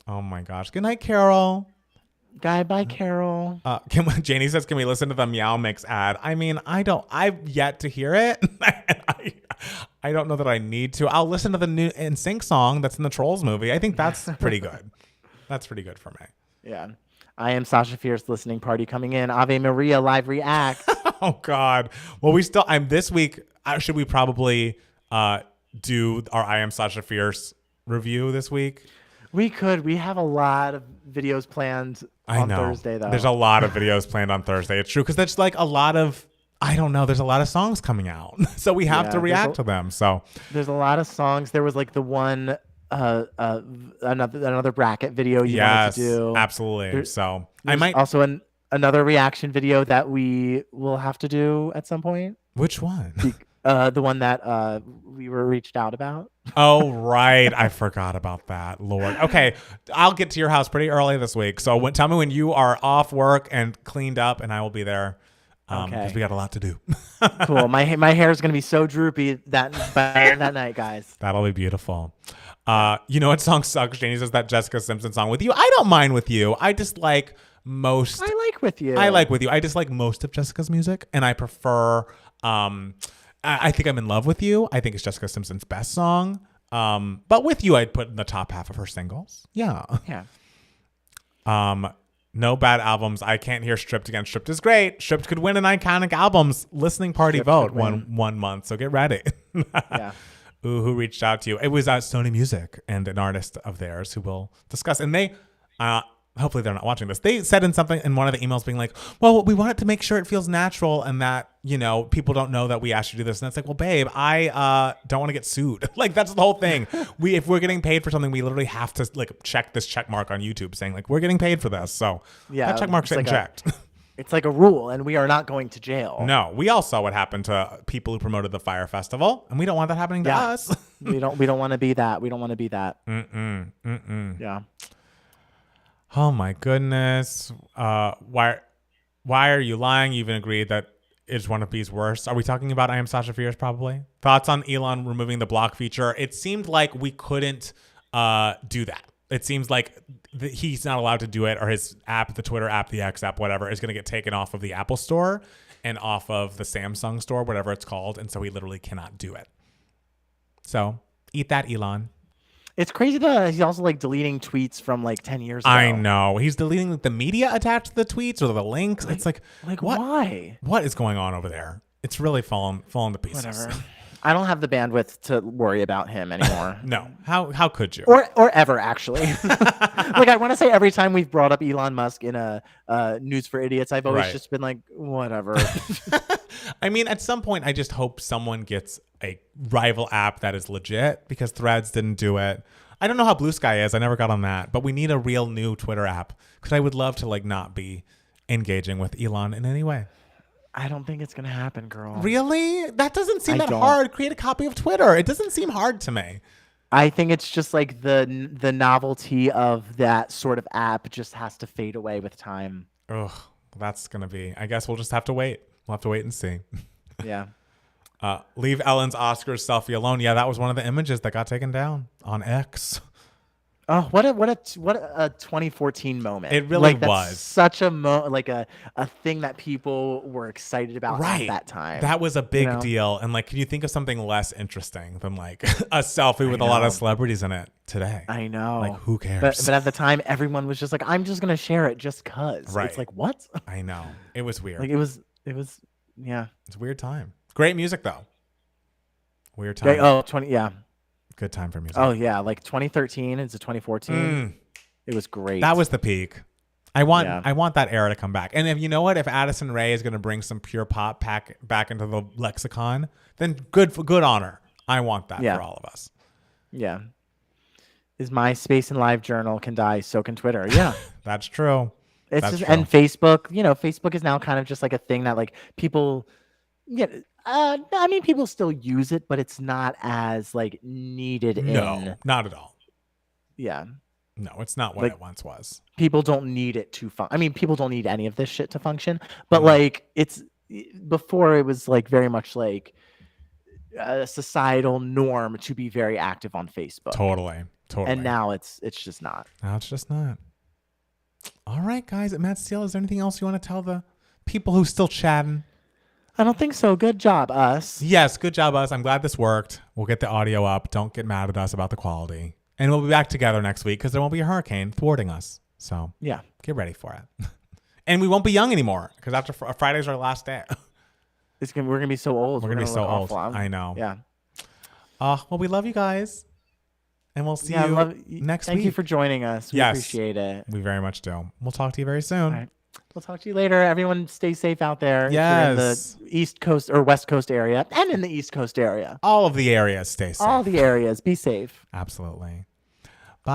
Oh my gosh. Good night, Carol. Bye, Carol. Janie says, can we listen to the Meow Mix ad? I mean, I've yet to hear it. I don't know that I need to. I'll listen to the new NSYNC song that's in the Trolls movie. I think that's pretty good. That's pretty good for me. Yeah. I am Sasha Fierce listening party coming in. Ave Maria live react. Oh God. Well, this week, should we probably do our I Am Sasha Fierce review this week? We could. We have a lot of videos planned on Thursday, though. There's a lot of videos planned on Thursday. It's true, because there's like a lot of, I don't know, there's a lot of songs coming out. So we have to react to them. So there's a lot of songs. There was like the one another bracket video you wanted to do. Absolutely. So I might also another reaction video that we will have to do at some point. Which one? The one that we were reached out about. Oh, right. I forgot about that. Lord. Okay. I'll get to your house pretty early this week. So tell me when you are off work and cleaned up, and I will be there. Because we got a lot to do. Cool. My hair is going to be so droopy by that night, guys. That'll be beautiful. You know what song sucks? Janie says that Jessica Simpson song, With You. I don't mind With You. I dislike most. I like With You. I like With You. I dislike most of Jessica's music, and I prefer. I think I'm in love with You. I think it's Jessica Simpson's best song. But With You, I'd put in the top half of her singles. Yeah. Yeah. No bad albums. I can't hear Stripped again. Stripped is great. Stripped could win an iconic albums listening party vote one month. So get ready. Yeah. Ooh, who reached out to you? It was Sony Music and an artist of theirs who will discuss. And they, hopefully they're not watching this. They said in something in one of the emails being like, well, we want it to make sure it feels natural and that, people don't know that we asked you to do this. And it's like, well, babe, I don't want to get sued. Like, that's the whole thing. If we're getting paid for something, we literally have to like check this check mark on YouTube saying like, we're getting paid for this. So that check mark's getting checked. It's like a rule, and we are not going to jail. No, we all saw what happened to people who promoted the Fire Festival, and we don't want that happening to us. We don't want to be that. We don't want to be that. Yeah. Oh my goodness. Why are you lying? You even agreed that it's one of B's worst. Are we talking about I Am Sasha Fierce probably? Thoughts on Elon removing the block feature? It seemed like we couldn't do that. It seems like he's not allowed to do it, or his app, the Twitter app, the X app, whatever, is going to get taken off of the Apple store and off of the Samsung store, whatever it's called. And so he literally cannot do it. So eat that, Elon. It's crazy that he's also like deleting tweets from like 10 years ago. I know. He's deleting the media attached to the tweets or the links. It's like what? Why? What is going on over there? It's really fallen to pieces. Whatever. I don't have the bandwidth to worry about him anymore. No. How could you? Or ever, actually. Like, I want to say every time we've brought up Elon Musk in a News for Idiots, I've always just been like, whatever. I mean, at some point, I just hope someone gets a rival app that is legit, because Threads didn't do it. I don't know how Blue Sky is. I never got on that. But we need a real new Twitter app, because I would love to like not be engaging with Elon in any way. I don't think it's going to happen, girl. Really? That doesn't seem that hard. Create a copy of Twitter. It doesn't seem hard to me. I think it's just like the novelty of that sort of app just has to fade away with time. Ugh, that's going to be, I guess we'll just have to wait. We'll have to wait and see. Yeah. Leave Ellen's Oscars selfie alone. Yeah, that was one of the images that got taken down on X. Oh, what a 2014 moment. It really was such a a thing that people were excited about at that time. That was a big deal. And like, can you think of something less interesting than like a selfie with a lot of celebrities in it today? I know. Like, who cares? But at the time, everyone was just like, I'm just gonna share it just cause. Right. It's like, what? I know. It was weird. Like it was yeah. It's a weird time. Great music though. Weird time. Yeah. Good time for music. Oh yeah, like 2013 into 2014. It was great. That was the peak. I want that era to come back. And if you know what, if Addison Rae is going to bring some pure pop back into the lexicon, then good on her. I want that for all of us. Yeah. Is MySpace and LiveJournal can die, so can Twitter. Yeah. That's true. It's just true. And Facebook, Facebook is now kind of just like a thing that like people I mean, people still use it, but it's not as like needed. No, not at all. Yeah. No, it's not what it once was. People don't need it to function. I mean, people don't need any of this shit to function, but like it's before it was like very much like a societal norm to be very active on Facebook. Totally. And now it's just not. Now it's just not. All right, guys. Matt Steele, is there anything else you want to tell the people who still chatting? I don't think so. Good job, us. Yes, good job, us. I'm glad this worked. We'll get the audio up. Don't get mad at us about the quality. And we'll be back together next week because there won't be a hurricane thwarting us. So yeah, get ready for it. And we won't be young anymore because after Friday's our last day. We're going to be so old. We're going to be so old. I know. Yeah. Well, we love you guys. And we'll see you next week. Thank you for joining us. We appreciate it. We very much do. We'll talk to you very soon. All right. We'll talk to you later. Everyone stay safe out there. Yes. In the East Coast or West Coast area and in the East Coast area. All of the areas stay safe. All the areas. Be safe. Absolutely.